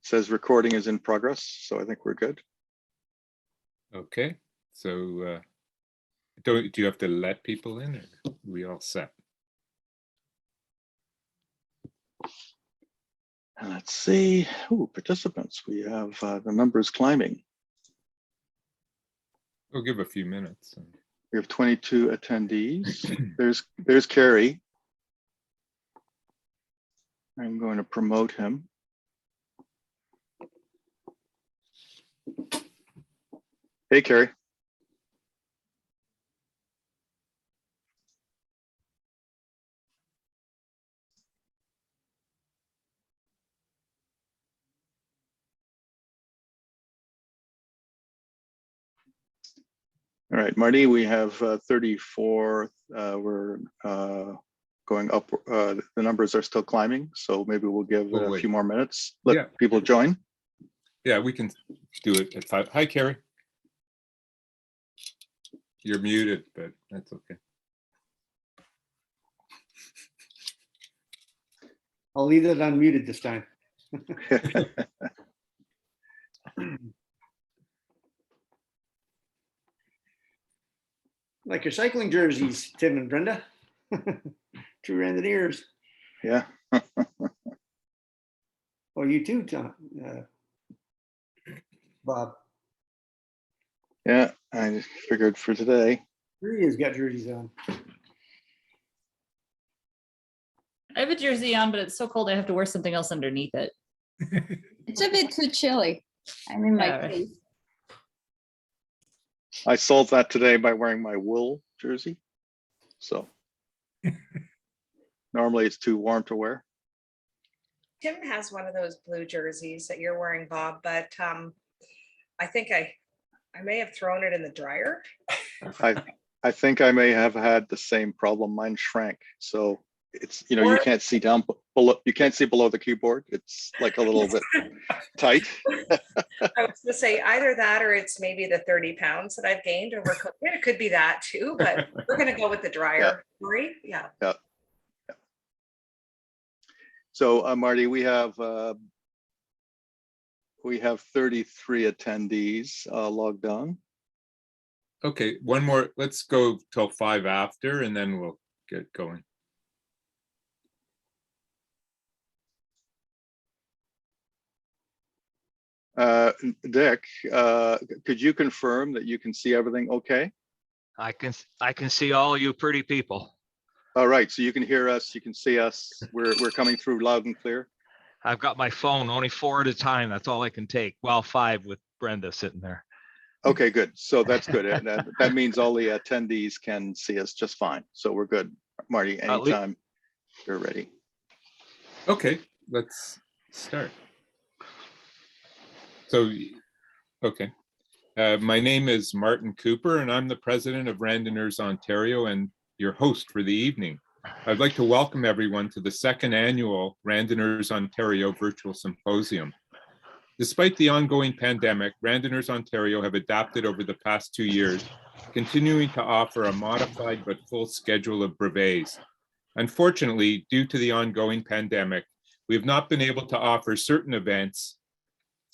says recording is in progress, so I think we're good. Okay, so do you have to let people in, or are we all set? And let's see. Ooh, participants. We have the numbers climbing. We'll give a few minutes. We have 22 attendees. There's Carrie. I'm going to promote him. Hey, Carrie. All right, Marty, we have 34. We're going up. The numbers are still climbing, so maybe we'll give it a few more minutes. Let people join. Yeah, we can do it at 5. Hi, Carrie. You're muted, but that's okay. I'll leave it unmuted this time. Like your cycling jerseys, Tim and Brenda. True Randonneurs. Yeah. Oh, you too, Tom, Bob. Yeah, I figured for today. He has got jerseys on. I have a jersey on, but it's so cold I have to wear something else underneath it. It's a bit too chilly. I'm in my case. I solved that today by wearing my wool jersey. So normally it's too warm to wear. Tim has one of those blue jerseys that you're wearing, Bob, but I think I may have thrown it in the dryer. I think I may have had the same problem. Mine shrank. So it's, you know, you can't see down below, you can't see below the keyboard. It's like a little bit tight. I was gonna say either that or it's maybe the 30 pounds that I've gained over COVID. It could be that too, but we're gonna go with the dryer. Yeah. Yeah. So Marty, we have 33 attendees logged on. Okay, one more. Let's go till 5 after, and then we'll get going. Dick, could you confirm that you can see everything okay? I can see all you pretty people. All right, so you can hear us, you can see us. We're coming through loud and clear. I've got my phone, only 4 at a time. That's all I can take. Well, 5 with Brenda sitting there. Okay, good. So that's good. And that means all the attendees can see us just fine. So we're good. Marty, anytime you're ready. Okay, let's start. So, okay. My name is Martin Cooper, and I'm the president of Randonneurs Ontario and your host for the evening. I'd like to welcome everyone to the 2nd annual Randonneurs Ontario Virtual Symposium. Despite the ongoing pandemic, Randonneurs Ontario have adapted over the past 2 years, continuing to offer a modified but full schedule of brevets. Unfortunately, due to the ongoing pandemic, we have not been able to offer certain events,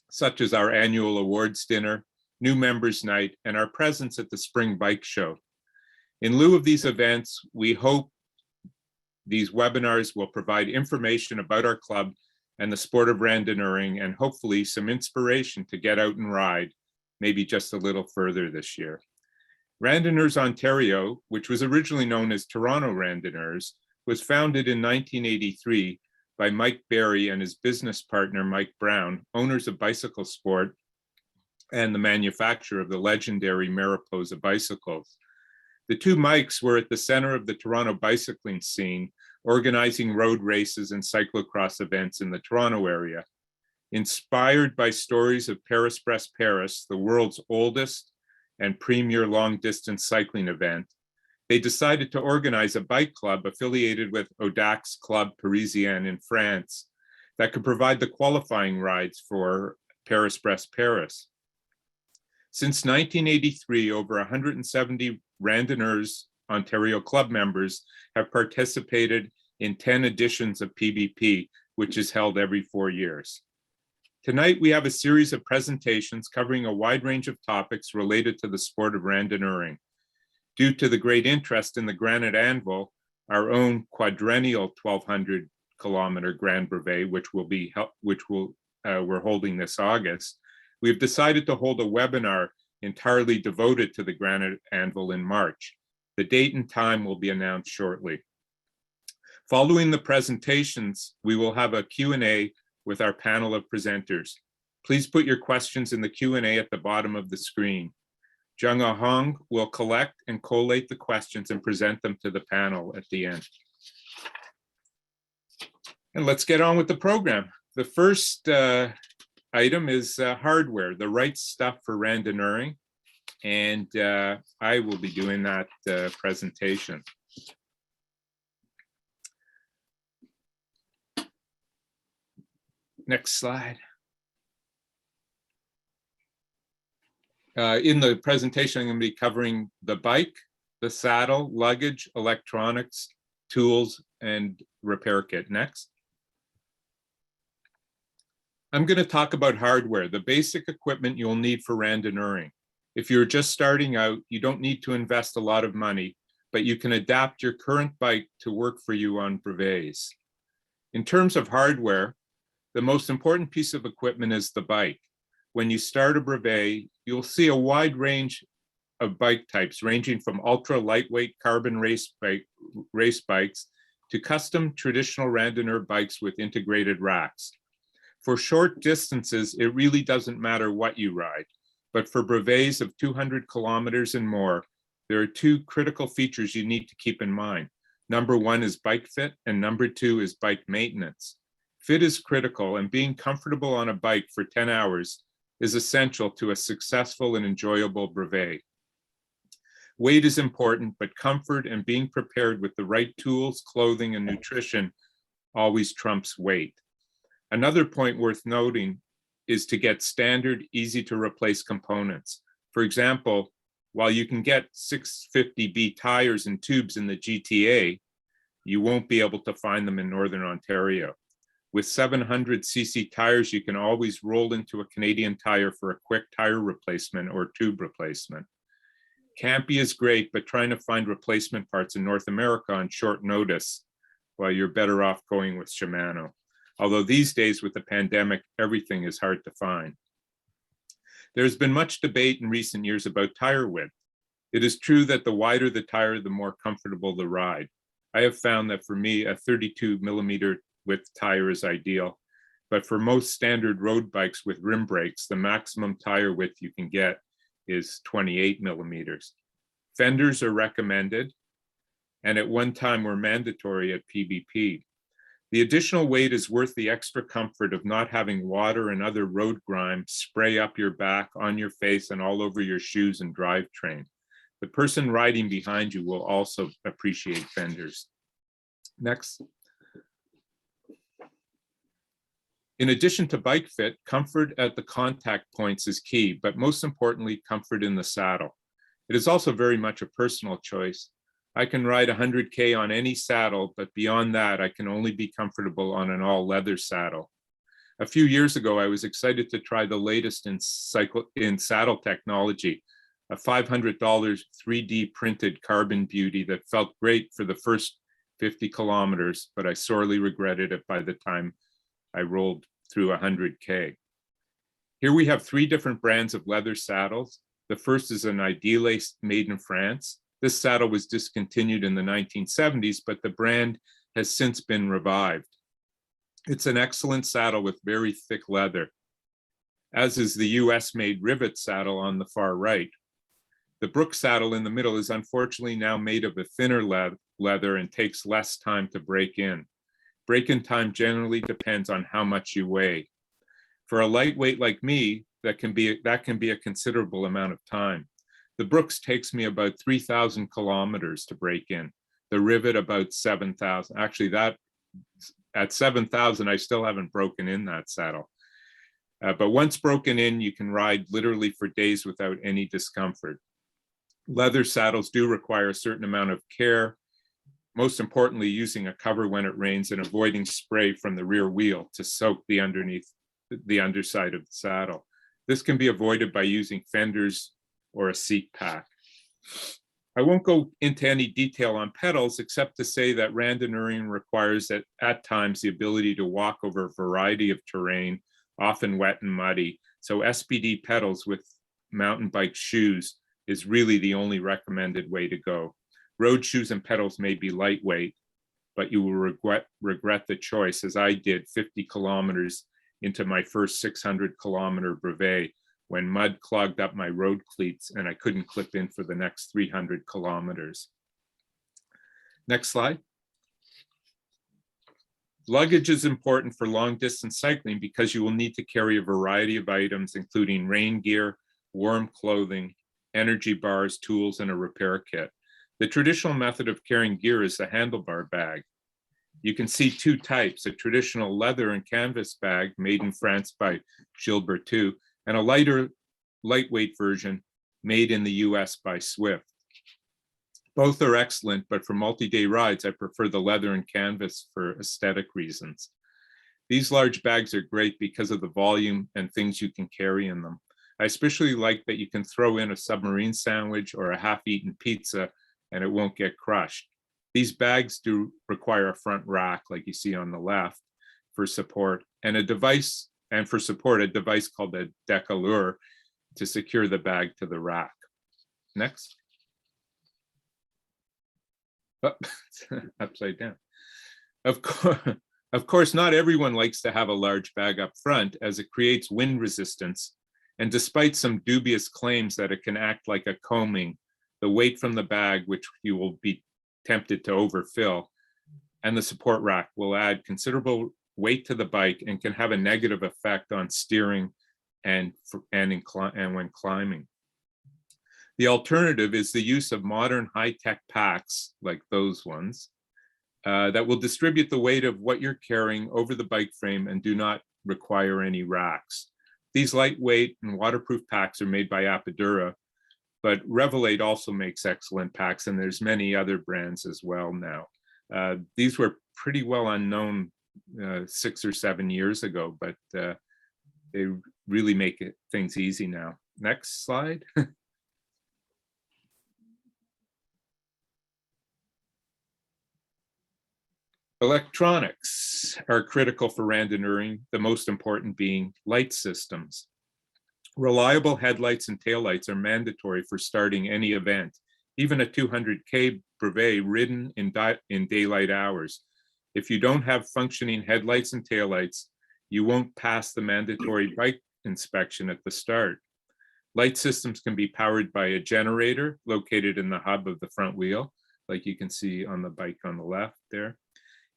such as our annual awards dinner, new members night, and our presence at the spring bike show. In lieu of these events, we hope these webinars will provide information about our club and the sport of randonneuring, and hopefully some inspiration to get out and ride, maybe just a little further this year. Randonneurs Ontario, which was originally known as Toronto Randonneurs, was founded in 1983 by Mike Berry and his business partner, Mike Brown, owners of Bicycle Sport and the manufacturer of the legendary Mariposa bicycles. The two Mikes were at the center of the Toronto bicycling scene, organizing road races and cyclocross events in the Toronto area. Inspired by stories of Paris-Brest-Paris, the world's oldest and premier long-distance cycling event, they decided to organize a bike club affiliated with Audax Club Parisien in France that could provide the qualifying rides for Paris-Brest-Paris. Since 1983, over 170 Randonneurs Ontario club members have participated in 10 editions of PBP, which is held every 4 years. Tonight, we have a series of presentations covering a wide range of topics related to the sport of randonneuring. Due to the great interest in the Granite Anvil, our own quadrennial 1,200 kilometer Grand Brevet, we're holding this August, we've decided to hold a webinar entirely devoted to the Granite Anvil in March. The date and time will be announced shortly. Following the presentations, we will have a Q&A with our panel of presenters. Please put your questions in the Q&A at the bottom of the screen. Jung Hong will collect and collate the questions and present them to the panel at the end. And let's get on with the program. The first item is hardware, the right stuff for randonneuring. And I will be doing that presentation. Next slide. In the presentation, I'm going to be covering the bike, the saddle, luggage, electronics, tools, and repair kit. Next. I'm going to talk about hardware, the basic equipment you'll need for randonneuring. If you're just starting out, you don't need to invest a lot of money, but you can adapt your current bike to work for you on brevets. In terms of hardware, the most important piece of equipment is the bike. When you start a brevet, you'll see a wide range of bike types, ranging from ultra lightweight carbon race bikes to custom traditional randonneur bikes with integrated racks. For short distances, it really doesn't matter what you ride, but for brevets of 200 kilometers and more, there are two critical features you need to keep in mind. Number one is bike fit, and number two is bike maintenance. Fit is critical, and being comfortable on a bike for 10 hours is essential to a successful and enjoyable brevet. Weight is important, but comfort and being prepared with the right tools, clothing, and nutrition always trumps weight. Another point worth noting is to get standard, easy to replace components. For example, while you can get 650B tires and tubes in the GTA, you won't be able to find them in Northern Ontario. With 700cc tires, you can always roll into a Canadian Tire for a quick tire replacement or tube replacement. Campy is great, but trying to find replacement parts in North America on short notice, well, you're better off going with Shimano. Although these days with the pandemic, everything is hard to find. There's been much debate in recent years about tire width. It is true that the wider the tire, the more comfortable the ride. I have found that for me, a 32 millimeter width tire is ideal, but for most standard road bikes with rim brakes, the maximum tire width you can get is 28 millimeters. Fenders are recommended, and at one time were mandatory at PBP. The additional weight is worth the extra comfort of not having water and other road grime spray up your back, on your face, and all over your shoes and drivetrain. The person riding behind you will also appreciate fenders. Next. In addition to bike fit, comfort at the contact points is key, but most importantly, comfort in the saddle. It is also very much a personal choice. I can ride 100K on any saddle, but beyond that, I can only be comfortable on an all leather saddle. A few years ago, I was excited to try the latest in saddle technology, a $500 3D printed carbon beauty that felt great for the first 50 kilometers, but I sorely regretted it by the time I rolled through 100K. Here we have three different brands of leather saddles. The first is an Ideale made in France. This saddle was discontinued in the 1970s, but the brand has since been revived. It's an excellent saddle with very thick leather, as is the US-made Rivet saddle on the far right. The Brook saddle in the middle is unfortunately now made of a thinner leather and takes less time to break in. Break-in time generally depends on how much you weigh. For a lightweight like me, that can be a considerable amount of time. The Brooks takes me about 3,000 kilometers to break in. The Rivet about 7,000. Actually, that at 7,000, I still haven't broken in that saddle. But once broken in, you can ride literally for days without any discomfort. Leather saddles do require a certain amount of care, most importantly, using a cover when it rains and avoiding spray from the rear wheel to soak the underneath the underside of the saddle. This can be avoided by using fenders or a seat pack. I won't go into any detail on pedals, except to say that randonneuring requires that at times the ability to walk over a variety of terrain, often wet and muddy. So SPD pedals with mountain bike shoes is really the only recommended way to go. Road shoes and pedals may be lightweight, but you will regret the choice, as I did 50 kilometers into my first 600-kilometer brevet when mud clogged up my road cleats and I couldn't clip in for the next 300 kilometers. Next slide. Luggage is important for long distance cycling because you will need to carry a variety of items, including rain gear, warm clothing, energy bars, tools, and a repair kit. The traditional method of carrying gear is the handlebar bag. You can see two types: a traditional leather and canvas bag made in France by Gilles Berthoud, and a lightweight version made in the US by Swift. Both are excellent, but for multi-day rides, I prefer the leather and canvas for aesthetic reasons. These large bags are great because of the volume and things you can carry in them. I especially like that you can throw in a submarine sandwich or a half-eaten pizza and it won't get crushed. These bags do require a front rack, like you see on the left, for support, and a device called a décaleur to secure the bag to the rack. Next. Oh, upside down. Of course, not everyone likes to have a large bag up front, as it creates wind resistance. And despite some dubious claims that it can act like a combing, the weight from the bag, which you will be tempted to overfill, and the support rack will add considerable weight to the bike and can have a negative effect on steering and when climbing. The alternative is the use of modern high-tech packs like those ones that will distribute the weight of what you're carrying over the bike frame and do not require any racks. These lightweight and waterproof packs are made by Apidura, but Revelate also makes excellent packs, and there's many other brands as well now. These were pretty well unknown 6 or 7 years ago, but they really make things easy now. Next slide. Electronics are critical for randonneuring, the most important being light systems. Reliable headlights and taillights are mandatory for starting any event, even a 200K brevet ridden in daylight hours. If you don't have functioning headlights and taillights, you won't pass the mandatory bike inspection at the start. Light systems can be powered by a generator located in the hub of the front wheel, like you can see on the bike on the left there.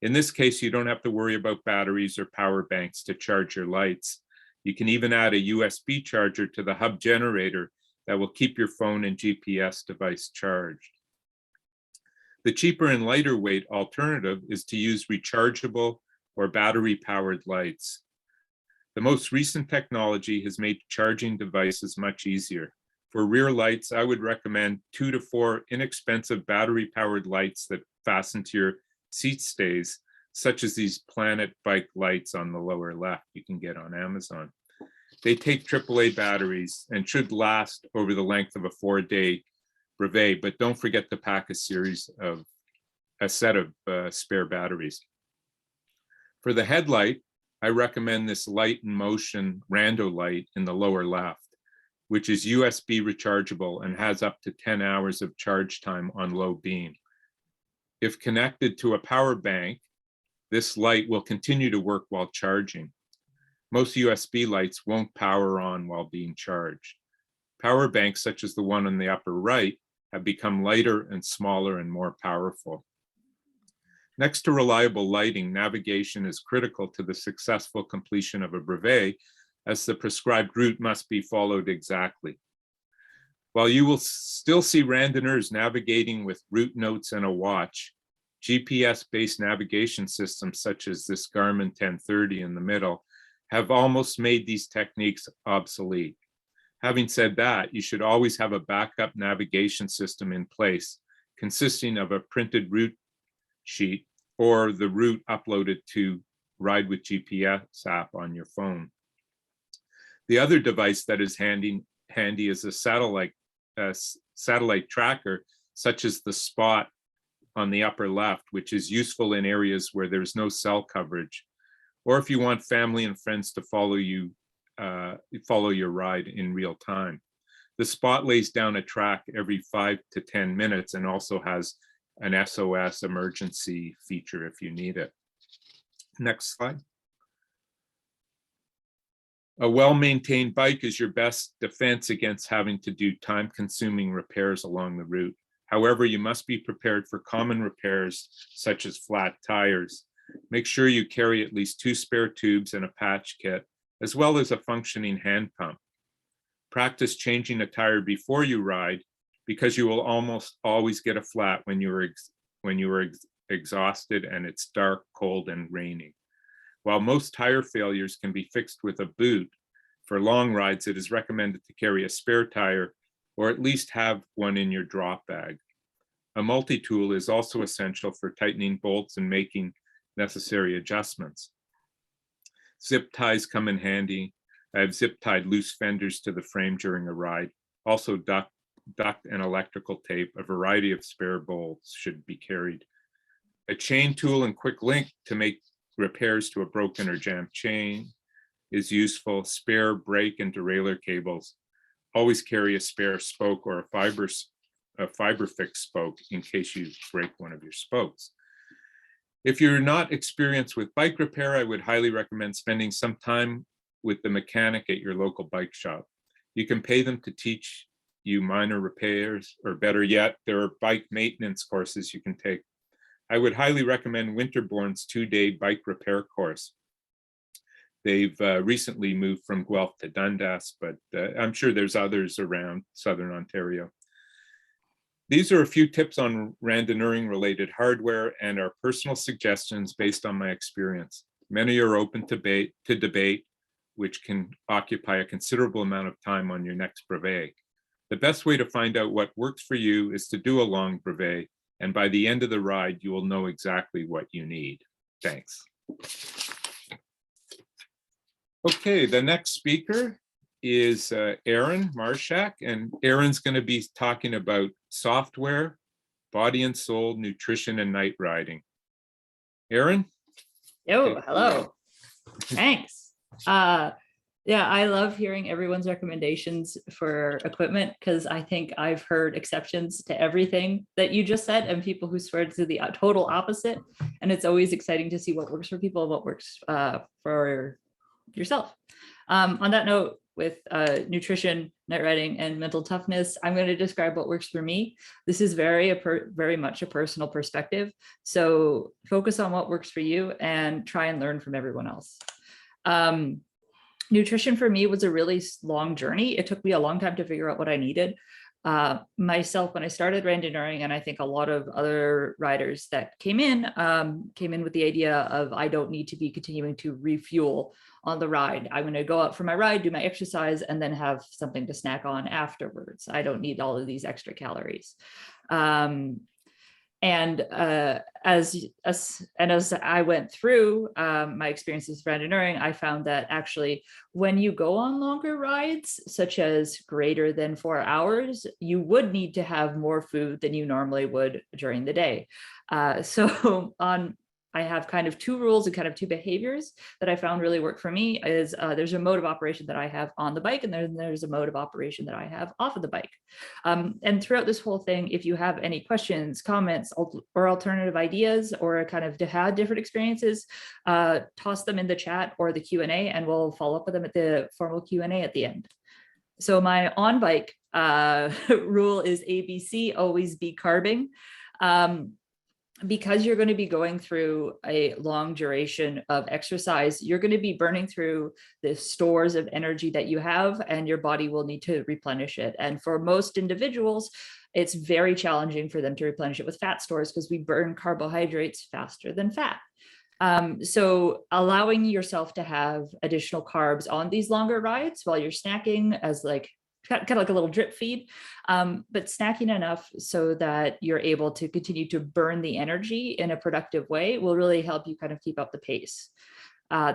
In this case, you don't have to worry about batteries or power banks to charge your lights. You can even add a USB charger to the hub generator that will keep your phone and GPS device charged. The cheaper and lighter weight alternative is to use rechargeable or battery-powered lights. The most recent technology has made charging devices much easier. For rear lights, I would recommend 2 to 4 inexpensive battery-powered lights that fasten to your seat stays, such as these Planet bike lights on the lower left you can get on Amazon. They take AAA batteries and should last over the length of a 4-day brevet, but don't forget to pack a set of spare batteries. For the headlight, I recommend this Light in Motion Rando light in the lower left, which is USB rechargeable and has up to 10 hours of charge time on low beam. If connected to a power bank, this light will continue to work while charging. Most USB lights won't power on while being charged. Power banks, such as the one on the upper right, have become lighter and smaller and more powerful. Next to reliable lighting, navigation is critical to the successful completion of a brevet, as the prescribed route must be followed exactly. While you will still see randonneurs navigating with route notes and a watch, GPS-based navigation systems such as this Garmin 1030 in the middle have almost made these techniques obsolete. Having said that, you should always have a backup navigation system in place, consisting of a printed route sheet or the route uploaded to Ride with GPS app on your phone. The other device that is handy is a satellite tracker, such as the Spot on the upper left, which is useful in areas where there's no cell coverage, or if you want family and friends to follow your ride in real time. The Spot lays down a track every 5 to 10 minutes and also has an SOS emergency feature if you need it. Next slide. A well-maintained bike is your best defense against having to do time-consuming repairs along the route. However, you must be prepared for common repairs such as flat tires. Make sure you carry at least 2 spare tubes and a patch kit, as well as a functioning hand pump. Practice changing a tire before you ride, because you will almost always get a flat when you are exhausted and it's dark, cold, and raining. While most tire failures can be fixed with a boot, for long rides it is recommended to carry a spare tire or at least have one in your drop bag. A multi-tool is also essential for tightening bolts and making necessary adjustments. Zip ties come in handy. I have zip tied loose fenders to the frame during a ride. Also duct and electrical tape, a variety of spare bolts should be carried. A chain tool and quick link to make repairs to a broken or jammed chain is useful. Spare brake and derailleur cables. Always carry a spare spoke or a fiber fixed spoke in case you break one of your spokes. If you're not experienced with bike repair, I would highly recommend spending some time with the mechanic at your local bike shop. You can pay them to teach you minor repairs, or better yet, there are bike maintenance courses you can take. I would highly recommend Winterborn's 2-day bike repair course. They've recently moved from Guelph to Dundas, but I'm sure there's others around Southern Ontario. These are a few tips on randonneuring related hardware and are personal suggestions based on my experience. Many are open to debate, which can occupy a considerable amount of time on your next brevet. The best way to find out what works for you is to do a long brevet, and by the end of the ride, you will know exactly what you need. Thanks. Okay, the next speaker is Aaron Marshak, and Aaron's going to be talking about software, body and soul, nutrition, and night riding. Aaron? Yo, hello. Thanks. Yeah, I love hearing everyone's recommendations for equipment, because I think I've heard exceptions to everything that you just said and people who swear to the total opposite. And it's always exciting to see what works for people and what works for yourself. On that note, with nutrition, night riding, and mental toughness, I'm going to describe what works for me. This is very much a personal perspective. So focus on what works for you and try and learn from everyone else. Nutrition for me was a really long journey. It took me a long time to figure out what I needed. Myself, when I started randonneuring, and I think a lot of other riders that came in with the idea of, I don't need to be continuing to refuel on the ride. I'm going to go out for my ride, do my exercise, and then have something to snack on afterwards. I don't need all of these extra calories. As I went through my experiences with randonneuring, I found that actually when you go on longer rides, such as greater than 4 hours, you would need to have more food than you normally would during the day. I have kind of 2 rules and kind of 2 behaviors that I found really work for me. Is there's a mode of operation that I have on the bike, and then there's a mode of operation that I have off of the bike. And throughout this whole thing, if you have any questions, comments, or alternative ideas, or kind of to have different experiences, toss them in the chat or the Q&A, and we'll follow up with them at the formal Q&A at the end. So my on bike rule is ABC, always be carbing. Because you're going to be going through a long duration of exercise, you're going to be burning through the stores of energy that you have, and your body will need to replenish it. And for most individuals, it's very challenging for them to replenish it with fat stores, because we burn carbohydrates faster than fat. So allowing yourself to have additional carbs on these longer rides while you're snacking as kind of like a little drip feed, but snacking enough so that you're able to continue to burn the energy in a productive way will really help you kind of keep up the pace.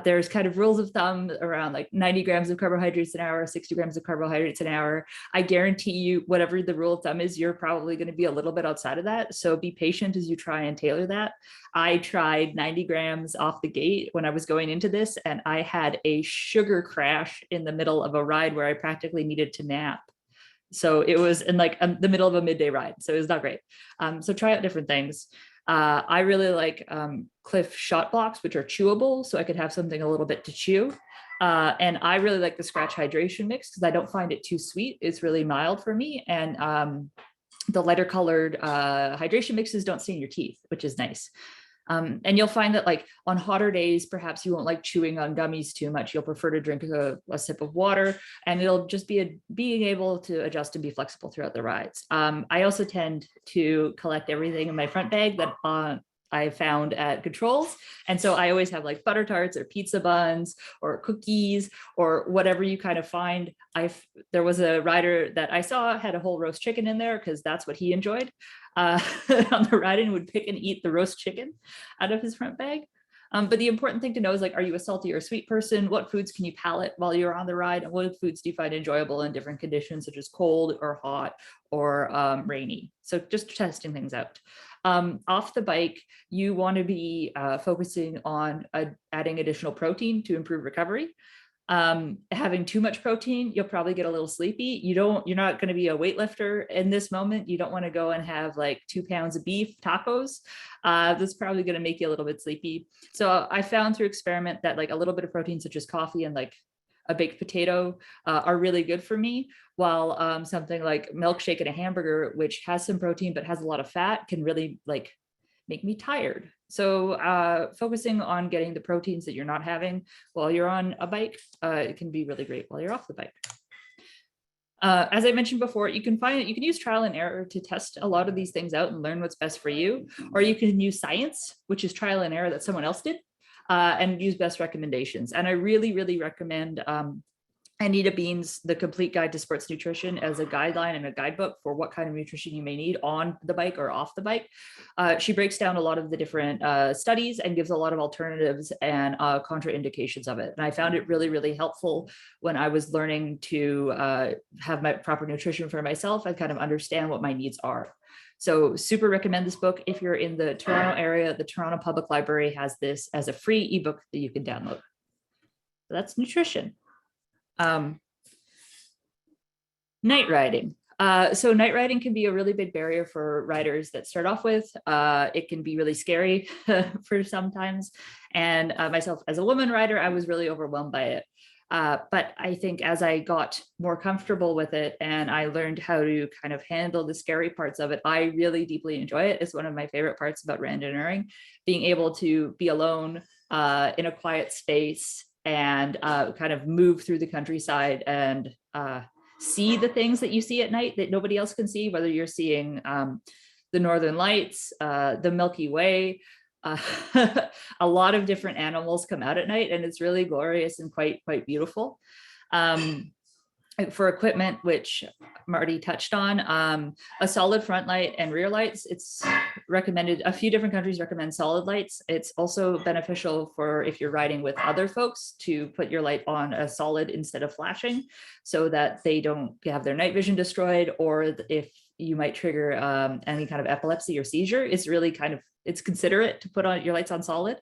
There's kind of rules of thumb around like 90 grams of carbohydrates an hour, 60 grams of carbohydrates an hour. I guarantee you, whatever the rule of thumb is, you're probably going to be a little bit outside of that. So be patient as you try and tailor that. I tried 90 grams off the gate when I was going into this, and I had a sugar crash in the middle of a ride where I practically needed to nap. So it was in like the middle of a midday ride. So it was not great. So try out different things. I really like Cliff shot blocks, which are chewable, so I could have something a little bit to chew. And I really like the Scratch hydration mix because I don't find it too sweet. It's really mild for me. And the lighter colored hydration mixes don't stain your teeth, which is nice. And you'll find that like on hotter days, perhaps you won't like chewing on gummies too much. You'll prefer to drink a sip of water, and it'll just be being able to adjust and be flexible throughout the rides. I also tend to collect everything in my front bag that I found at controls. And so I always have like butter tarts or pizza buns or cookies or whatever you kind of find. There was a rider that I saw had a whole roast chicken in there because that's what he enjoyed on the ride, and would pick and eat the roast chicken out of his front bag. But the important thing to know is like, are you a salty or sweet person? What foods can you palate while you're on the ride? And what foods do you find enjoyable in different conditions, such as cold or hot or rainy? So just testing things out. Off the bike, you want to be focusing on adding additional protein to improve recovery. Having too much protein, you'll probably get a little sleepy. You're not going to be a weightlifter in this moment. You don't want to go and have like 2 pounds of beef tacos. That's probably going to make you a little bit sleepy. So I found through experiment that like a little bit of protein, such as coffee and like a baked potato, are really good for me, while something like milkshake and a hamburger, which has some protein but has a lot of fat, can really like make me tired. So focusing on getting the proteins that you're not having while you're on a bike, it can be really great while you're off the bike. As I mentioned before, you can use trial and error to test a lot of these things out and learn what's best for you, or you can use science, which is trial and error that someone else did, and use best recommendations. And I really, really recommend Anita Bean's The Complete Guide to Sports Nutrition as a guideline and a guidebook for what kind of nutrition you may need on the bike or off the bike. She breaks down a lot of the different studies and gives a lot of alternatives and contraindications of it. And I found it really, really helpful when I was learning to have my proper nutrition for myself and kind of understand what my needs are. So super recommend this book. If you're in the Toronto area, the Toronto Public Library has this as a free ebook that you can download. So that's nutrition. Night riding. So night riding can be a really big barrier for riders that start off with. It can be really scary for sometimes. And myself as a woman rider, I was really overwhelmed by it. But I think as I got more comfortable with it and I learned how to kind of handle the scary parts of it, I really deeply enjoy it. It's one of my favorite parts about randonneuring, being able to be alone in a quiet space and kind of move through the countryside and see the things that you see at night that nobody else can see, whether you're seeing the Northern Lights, the Milky Way. A lot of different animals come out at night, and it's really glorious and quite beautiful. For equipment, which Marty touched on, a solid front light and rear lights, it's recommended. A few different countries recommend solid lights. It's also beneficial for if you're riding with other folks to put your light on a solid instead of flashing, so that they don't have their night vision destroyed, or if you might trigger any kind of epilepsy or seizure. It's really it's considerate to put on your lights on solid.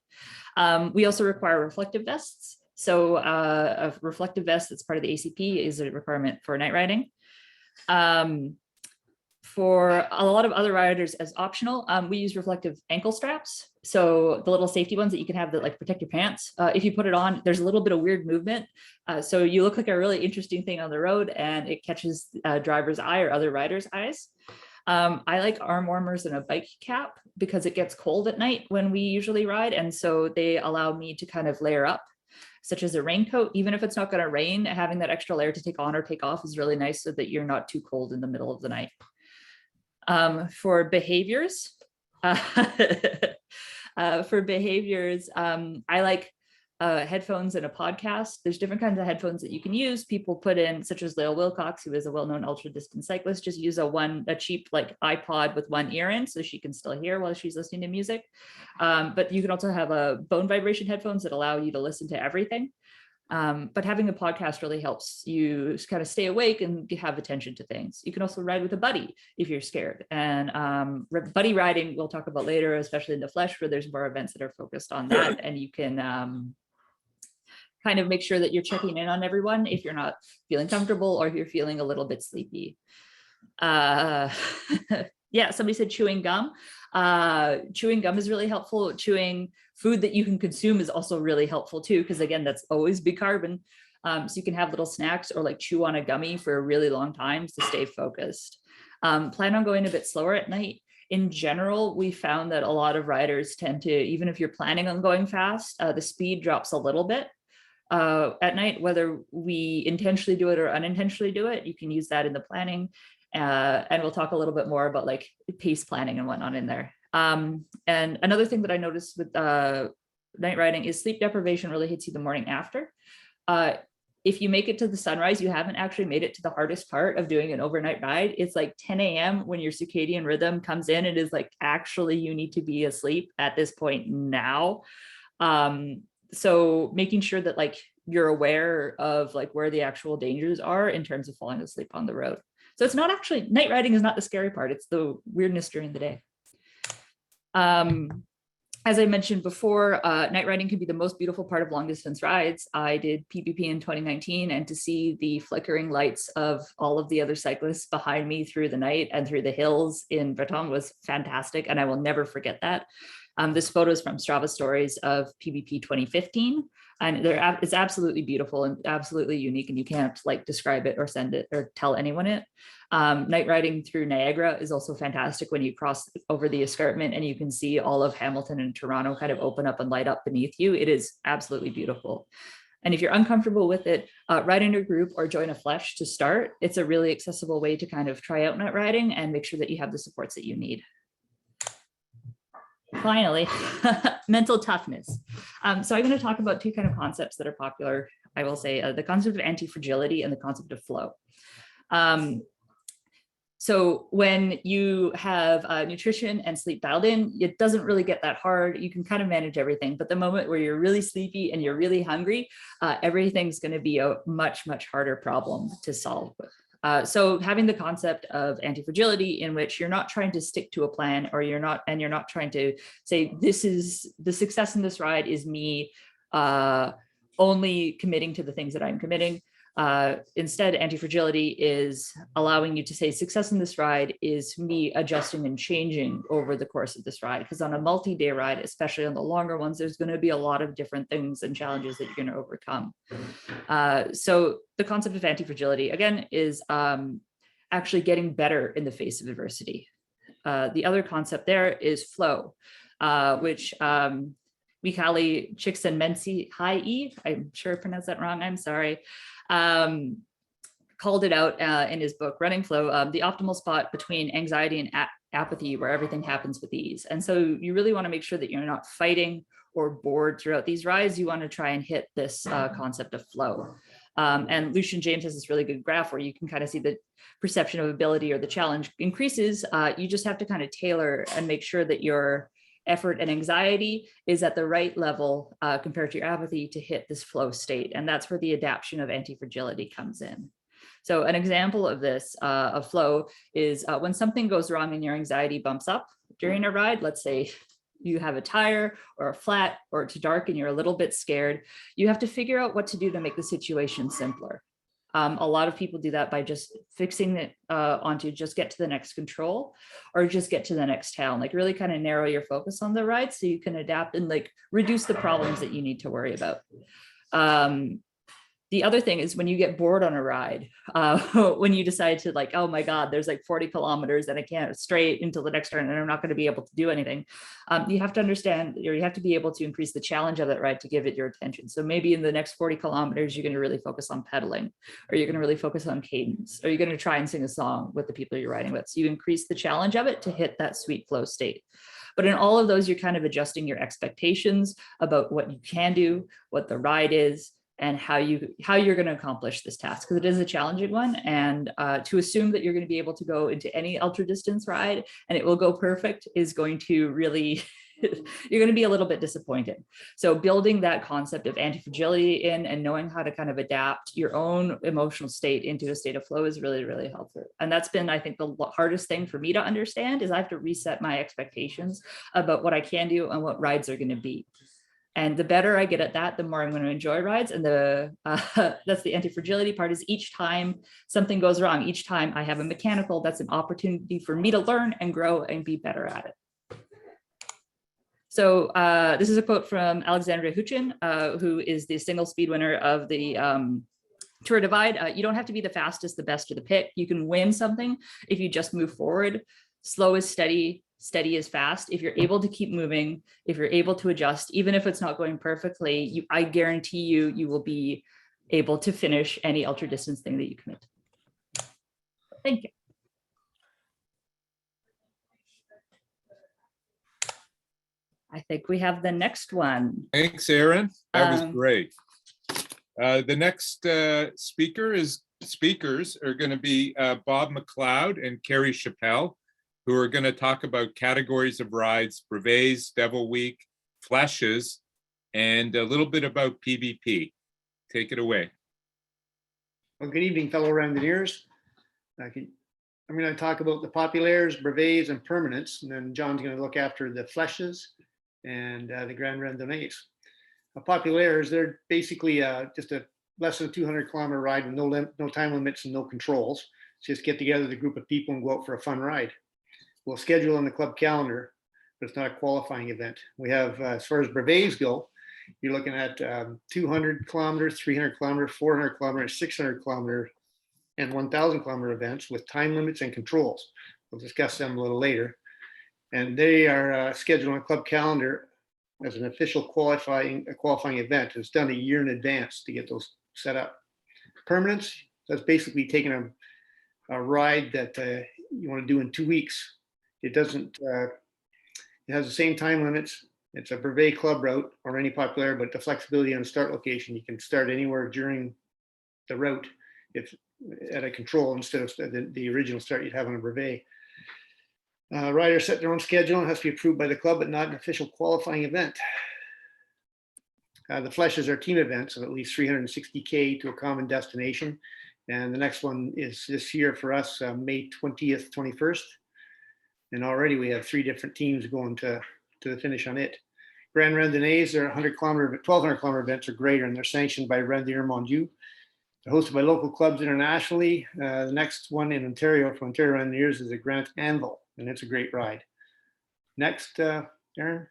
We also require reflective vests. So a reflective vest that's part of the ACP is a requirement for night riding. For a lot of other riders as optional, we use reflective ankle straps. So the little safety ones that you can have that like protect your pants. If you put it on, there's a little bit of weird movement. So you look like a really interesting thing on the road, and it catches a driver's eye or other riders' eyes. I like arm warmers and a bike cap because it gets cold at night when we usually ride. And so they allow me to kind of layer up, such as a raincoat. Even if it's not going to rain, having that extra layer to take on or take off is really nice so that you're not too cold in the middle of the night. For behaviors, I like headphones and a podcast. There's different kinds of headphones that you can use. People put in, such as Lael Wilcox, who is a well-known ultra distance cyclist, just use a cheap like iPod with one ear in so she can still hear while she's listening to music. But you can also have a bone vibration headphones that allow you to listen to everything. But having a podcast really helps you kind of stay awake and have attention to things. You can also ride with a buddy if you're scared. And buddy riding, we'll talk about later, especially in the Flèche, where there's more events that are focused on that. And you can kind of make sure that you're checking in on everyone if you're not feeling comfortable or if you're feeling a little bit sleepy. Yeah, somebody said chewing gum. Chewing gum is really helpful. Chewing food that you can consume is also really helpful too, because again, that's always bicarbon. So you can have little snacks or like chew on a gummy for a really long time to stay focused. Plan on going a bit slower at night. In general, we found that a lot of riders tend to, even if you're planning on going fast, the speed drops a little bit at night, whether we intentionally do it or unintentionally do it. You can use that in the planning. And we'll talk a little bit more about like pace planning and whatnot in there. And another thing that I noticed with night riding is sleep deprivation really hits you the morning after. If you make it to the sunrise, you haven't actually made it to the hardest part of doing an overnight ride. It's like 10 a.m. when your circadian rhythm comes in. It is like, actually, you need to be asleep at this point now. So making sure that like you're aware of like where the actual dangers are in terms of falling asleep on the road. So it's not actually, night riding is not the scary part. It's the weirdness during the day. As I mentioned before, night riding can be the most beautiful part of long distance rides. I did PBP in 2019, and to see the flickering lights of all of the other cyclists behind me through the night and through the hills in Breton was fantastic. And I will never forget that. This photo is from Strava Stories of PBP 2015. And it's absolutely beautiful and absolutely unique, and you can't like describe it or send it or tell anyone it. Night riding through Niagara is also fantastic when you cross over the escarpment and you can see all of Hamilton and Toronto kind of open up and light up beneath you. It is absolutely beautiful. And if you're uncomfortable with it, ride in a group or join a Flèche to start. It's a really accessible way to kind of try out night riding and make sure that you have the supports that you need. Finally, mental toughness. So I'm going to talk about two kind of concepts that are popular. I will say the concept of anti-fragility and the concept of flow. So when you have nutrition and sleep dialed in, it doesn't really get that hard. You can kind of manage everything. But the moment where you're really sleepy and you're really hungry, everything's going to be a much, much harder problem to solve. So having the concept of anti-fragility, in which you're not trying to stick to a plan, or you're not trying to say, this is the success in this ride is me only committing to the things that I'm committing. Instead, anti-fragility is allowing you to say success in this ride is me adjusting and changing over the course of this ride. Because on a multi-day ride, especially on the longer ones, there's going to be a lot of different things and challenges that you're going to overcome. So the concept of anti-fragility, again, is actually getting better in the face of adversity. The other concept there is flow, which Michali Csikszentmihalyi, I'm sure I pronounced that wrong, I'm sorry, called it out in his book, Running Flow, the optimal spot between anxiety and apathy, where everything happens with ease. And so you really want to make sure that you're not fighting or bored throughout these rides. You want to try and hit this concept of flow. And Lucian James has this really good graph where you can kind of see the perception of ability or the challenge increases. You just have to kind of tailor and make sure that your effort and anxiety is at the right level compared to your apathy to hit this flow state. And that's where the adaptation of anti-fragility comes in. So an example of this, of flow, is when something goes wrong and your anxiety bumps up during a ride. Let's say you have a tire or a flat, or it's dark and you're a little bit scared. You have to figure out what to do to make the situation simpler. A lot of people do that by just fixing it onto just get to the next control, or just get to the next town, like really kind of narrow your focus on the ride so you can adapt and like reduce the problems that you need to worry about. The other thing is when you get bored on a ride, when you decide to like, oh my God, there's like 40 kilometers and I can't straight until the next turn and I'm not going to be able to do anything. You have to understand, or you have to be able to increase the challenge of that ride to give it your attention. So maybe in the next 40 kilometers, you're going to really focus on pedaling, or you're going to really focus on cadence, or you're going to try and sing a song with the people you're riding with. So you increase the challenge of it to hit that sweet flow state. But in all of those, you're kind of adjusting your expectations about what you can do, what the ride is, and how you're going to accomplish this task, because it is a challenging one. And to assume that you're going to be able to go into any ultra distance ride and it will go perfect is going to really you're going to be a little bit disappointed. So building that concept of anti-fragility in and knowing how to kind of adapt your own emotional state into a state of flow is really, really helpful. And that's been, I think, the hardest thing for me to understand is I have to reset my expectations about what I can do and what rides are going to be. And the better I get at that, the more I'm going to enjoy rides. And that's the anti-fragility part, is each time something goes wrong, each time I have a mechanical, that's an opportunity for me to learn and grow and be better at it. So this is a quote from Alexandra Huchin, who is the single speed winner of the Tour Divide. You don't have to be the fastest, the best, or the pick. You can win something if you just move forward. Slow is steady, steady is fast. If you're able to keep moving, if you're able to adjust, even if it's not going perfectly, I guarantee you will be able to finish any ultra distance thing that you commit to. Thank you. I think we have the next one. Thanks, Aaron. That was great. The next speakers are going to be Bob McLeod and Carrie Chappelle, who are going to talk about categories of rides, brevets, Devil Week, flèches, and a little bit about PvP. Take it away. Well, good evening, fellow randonneurs. I'm going to talk about the populaires, brevets, and permanents, and then John's going to look after the flèches and the Grand Randonnées. Populaires, they're basically just a less than 200-kilometer ride with no time limits and no controls. Just get together with a group of people and go out for a fun ride. We'll schedule on the club calendar, but it's not a qualifying event. We have, as far as brevets go, you're looking at 200 kilometers, 300 kilometers, 400 kilometers, 600 kilometer, and 1,000 kilometer events with time limits and controls. We'll discuss them a little later. And they are scheduled on a club calendar as an official qualifying event. It's done a year in advance to get those set up. Permanents, that's basically taking a ride that you want to do in 2 weeks. It doesn't, it has the same time limits. It's a brevet club route or any popular, but the flexibility on the start location, you can start anywhere during the route if at a control instead of the original start you'd have on a brevet. Riders set their own schedule and has to be approved by the club, but not an official qualifying event. The flèches are team events of at least 360K to a common destination. And the next one is this year for us, May 20th, 21st. And already we have 3 different teams going to the finish on it. Grand Randonnées are 1,200 kilometer events or greater, and they're sanctioned by Randonneurs Ontario. They're hosted by local clubs internationally. The next one in Ontario for Ontario Randonneurs is the Granite Anvil, and it's a great ride. Next, Aaron.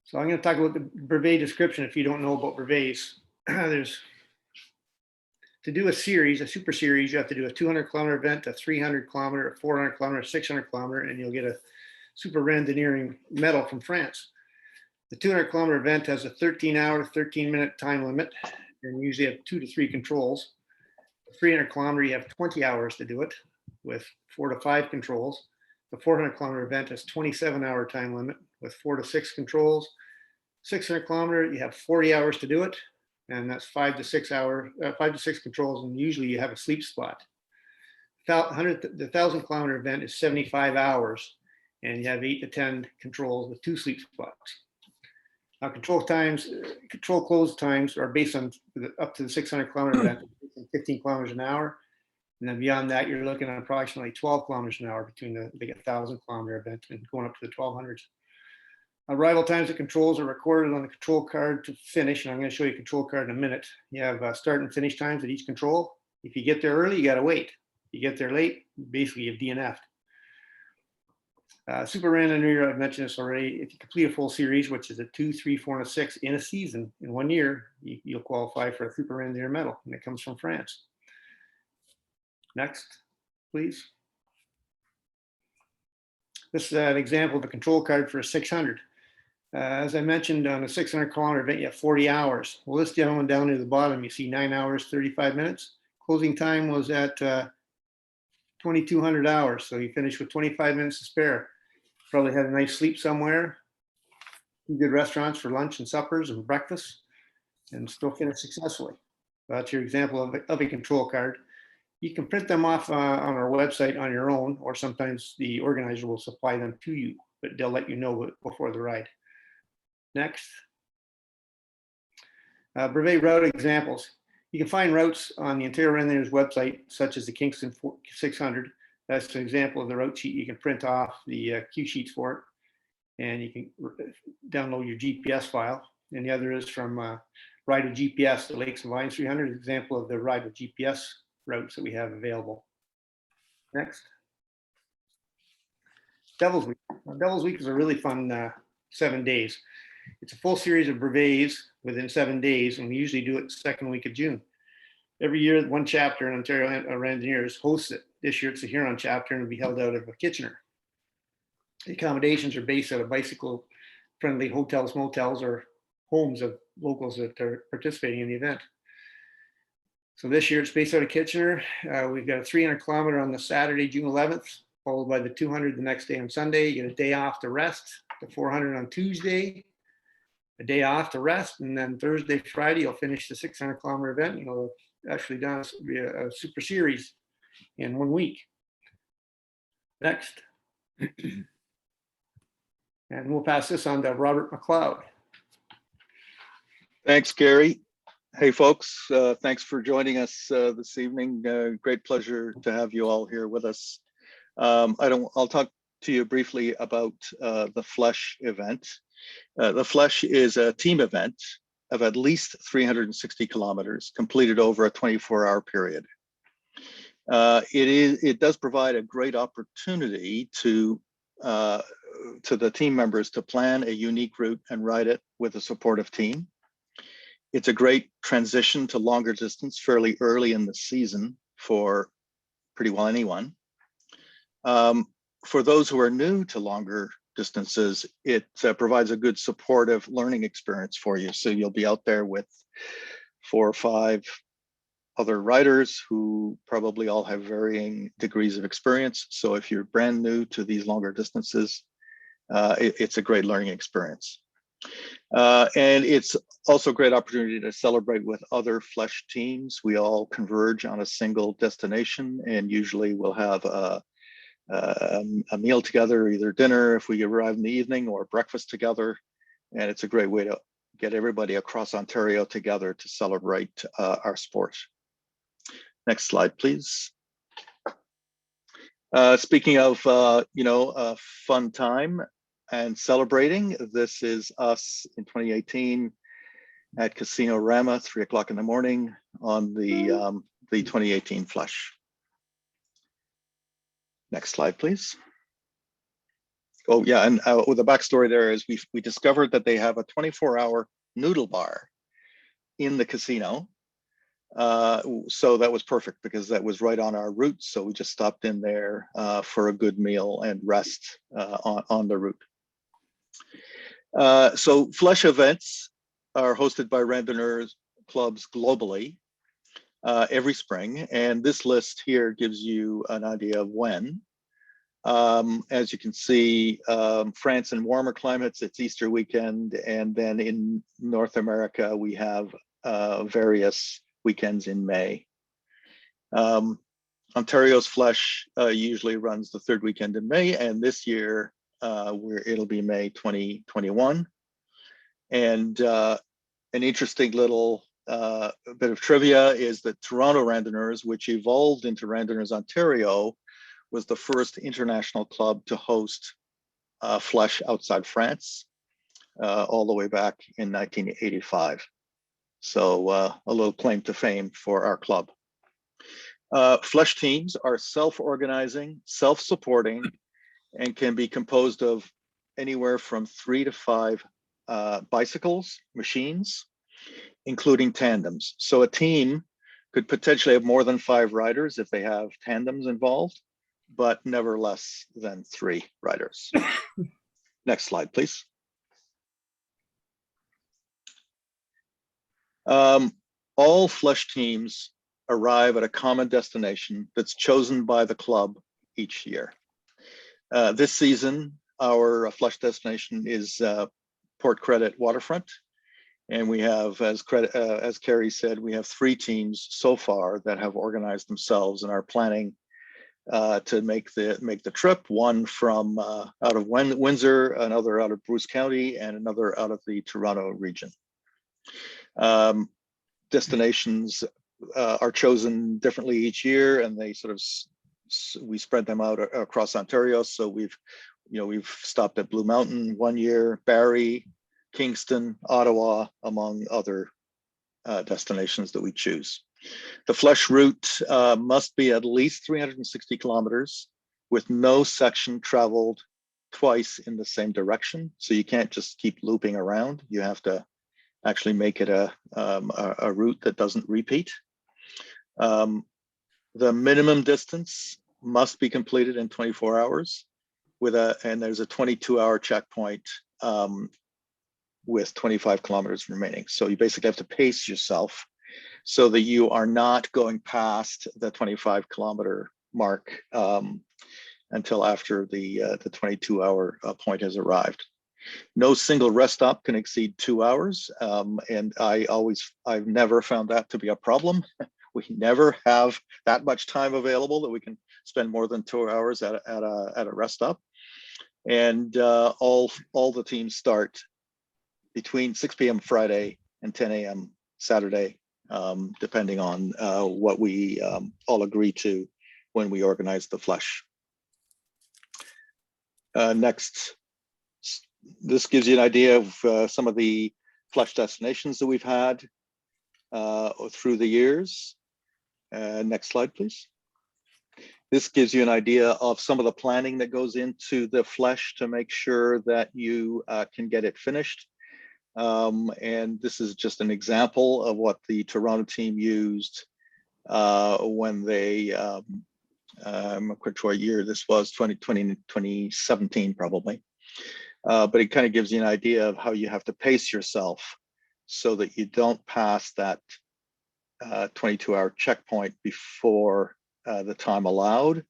So I'm going to talk about the brevet description. If you don't know about brevets, to do a series, a super series, you have to do a 200 kilometer event, a 300 kilometer, a 400 kilometer, 600 kilometer, and you'll get a super randonneuring medal from France. The 200 kilometer event has a 13-hour, 13-minute time limit, and you usually have 2 to 3 controls. The 300 kilometer, you have 20 hours to do it with 4 to 5 controls. The 400 kilometer event has 27-hour time limit with 4 to 6 controls. 600 kilometer, you have 40 hours to do it, and that's 5 to 6 controls, and usually you have a sleep spot. The 1,000 kilometer event is 75 hours, and you have 8 to 10 controls with 2 sleep spots. Control close times are based on up to the 600 kilometer event, 15 kilometers an hour. And then beyond that, you're looking at approximately 12 kilometers an hour between the big 1,000 kilometer event and going up to the 1,200s. Arrival times of controls are recorded on the control card to finish, and I'm going to show you a control card in a minute. You have start and finish times at each control. If you get there early, you got to wait. If you get there late, basically you've DNF'd. Super Randonneur, I've mentioned this already. If you complete a full series, which is a 2, 3, 4, and a 6 in a season, in 1 year, you'll qualify for a Super Randonneur medal, and it comes from France. Next, please. This is an example of a control card for a 600. As I mentioned, on a 600 kilometer event, you have 40 hours. Well, this gentleman down near the bottom, you see 9 hours, 35 minutes. Closing time was at 2,200 hours. So you finish with 25 minutes to spare. Probably had a nice sleep somewhere. Good restaurants for lunch and suppers and breakfast, and still finish successfully. That's your example of a control card. You can print them off on our website on your own, or sometimes the organizer will supply them to you, but they'll let you know before the ride. Next. Brevet route examples. You can find routes on the Ontario Randonneurs website, such as the Kingston 600. That's an example of the route sheet. You can print off the cue sheets for it, and you can download your GPS file. And the other is from Ride with GPS, the Lakes and Vines 300, an example of the Ride with GPS routes that we have available. Next. Devil's Week. Devil's Week is a really fun 7 days. It's a full series of brevets within 7 days, and we usually do it the second week of June. Every year, one chapter in Ontario Randonneurs hosts it. This year, it's the Huron chapter, and it'll be held out of Kitchener. The accommodations are based out of bicycle-friendly hotels, motels, or homes of locals that are participating in the event. So this year, it's based out of Kitchener. We've got a 300-kilometer on the Saturday, June 11th, followed by the 200 the next day on Sunday. You get a day off to rest, the 400 on Tuesday, a day off to rest, and then Thursday, Friday, you'll finish the 600-kilometer event. You'll actually done a super series in 1 week. Next. And we'll pass this on to Robert McLeod. Thanks, Gary. Hey, folks, thanks for joining us this evening. Great pleasure to have you all here with us. I'll talk to you briefly about the Flèche event. The Flèche is a team event of at least 360 kilometers completed over a 24-hour period. It does provide a great opportunity to the team members to plan a unique route and ride it with a supportive team. It's a great transition to longer distance fairly early in the season for pretty well anyone. For those who are new to longer distances, it provides a good supportive learning experience for you. So you'll be out there with 4 or 5 other riders who probably all have varying degrees of experience. So if you're brand new to these longer distances, it's a great learning experience. And it's also a great opportunity to celebrate with other Flèche teams. We all converge on a single destination, and usually we'll have a meal together, either dinner if we arrive in the evening, or breakfast together. And it's a great way to get everybody across Ontario together to celebrate our sport. Next slide, please. Speaking of, a fun time and celebrating, this is us in 2018 at Casino Rama, 3 o'clock in the morning on the 2018 Flèche. Next slide, please. Oh yeah, and with the backstory there is we discovered that they have a 24-hour noodle bar in the casino. So that was perfect because that was right on our route. So we just stopped in there for a good meal and rest on the route. So Flèche events are hosted by randonneurs clubs globally every spring. And this list here gives you an idea of when. As you can see, France in warmer climates, it's Easter weekend. And then in North America, we have various weekends in May. Ontario's Flèche usually runs the 3rd weekend in May, and this year it'll be May 2021. And an interesting little bit of trivia is that Toronto Randonneurs, which evolved into Randonneurs Ontario, was the first international club to host Flèche outside France all the way back in 1985. So a little claim to fame for our club. Flèche teams are self-organizing, self-supporting, and can be composed of anywhere from 3 to 5 bicycles, machines, including tandems. So a team could potentially have more than 5 riders if they have tandems involved, but never less than 3 riders. Next slide, please. All Flèche teams arrive at a common destination that's chosen by the club each year. This season, our flush destination is Port Credit Waterfront. And we have, as Carrie said, we have 3 teams so far that have organized themselves and are planning to make the trip. One from out of Windsor, another out of Bruce County, and another out of the Toronto region. Destinations are chosen differently each year, and they sort of we spread them out across Ontario. So we've stopped at Blue Mountain one year, Barrie, Kingston, Ottawa, among other destinations that we choose. The flèche route must be at least 360 kilometers with no section traveled twice in the same direction. So you can't just keep looping around. You have to actually make it a route that doesn't repeat. The minimum distance must be completed in 24 hours and there's a 22-hour checkpoint with 25 kilometers remaining. So you basically have to pace yourself so that you are not going past the 25-kilometer mark until after the 22-hour point has arrived. No single rest stop can exceed 2 hours, and I've never found that to be a problem. We never have that much time available that we can spend more than 2 hours at a rest stop. And all the teams start between 6 p.m. Friday and 10 a.m. Saturday, depending on what we all agree to when we organize the flèche. Next, this gives you an idea of some of the flèche destinations that we've had through the years. Next slide, please. This gives you an idea of some of the planning that goes into the flèche to make sure that you can get it finished. And this is just an example of what the Toronto team used when they, I'm not quite sure what year this was, 2017 probably. But it kind of gives you an idea of how you have to pace yourself so that you don't pass that 22-hour checkpoint before the time allowed,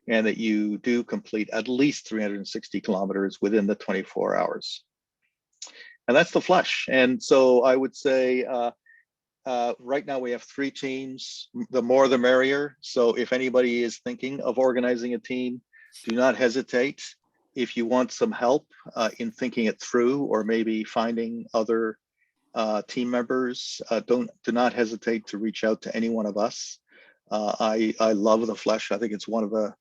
and that you do complete at least 360 kilometers within the 24 hours. And that's the flèche. And so I would say right now we have 3 teams, the more the merrier. So if anybody is thinking of organizing a team, do not hesitate. If you want some help in thinking it through, or maybe finding other team members, do not hesitate to reach out to any one of us. I love the flèche. I think it's one of the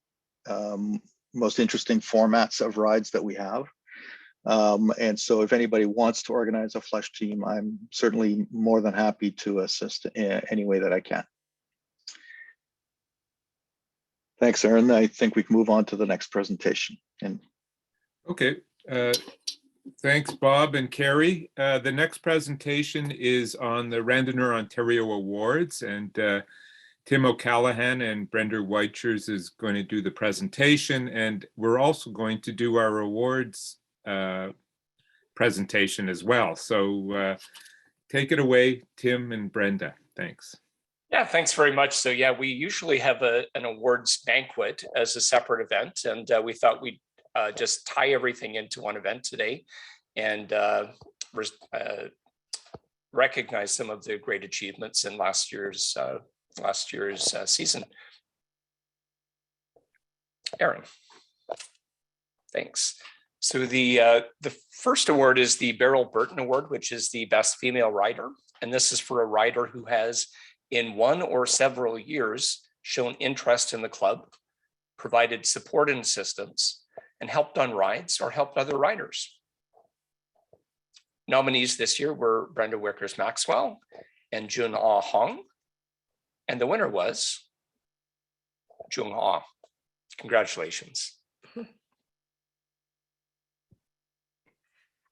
most interesting formats of rides that we have. And so if anybody wants to organize a flèche team, I'm certainly more than happy to assist in any way that I can. Thanks, Aaron. I think we can move on to the next presentation. Okay. Thanks, Bob and Carrie. The next presentation is on the Randonneurs Ontario Awards, and Tim O'Callaghan and Brenda Weichers is going to do the presentation, and we're also going to do our awards presentation as well. So take it away, Tim and Brenda. Thanks. Yeah, thanks very much. So yeah, we usually have an awards banquet as a separate event, and we thought we'd just tie everything into one event today and recognize some of the great achievements in last year's season. Aaron, thanks. So the first award is the Beryl Burton Award, which is the best female rider. And this is for a rider who has, in one or several years, shown interest in the club, provided support and assistance, and helped on rides or helped other riders. Nominees this year were Brenda Wickers-Maxwell and Jun-Ah Hong. And the winner was Jung-Ah. Congratulations.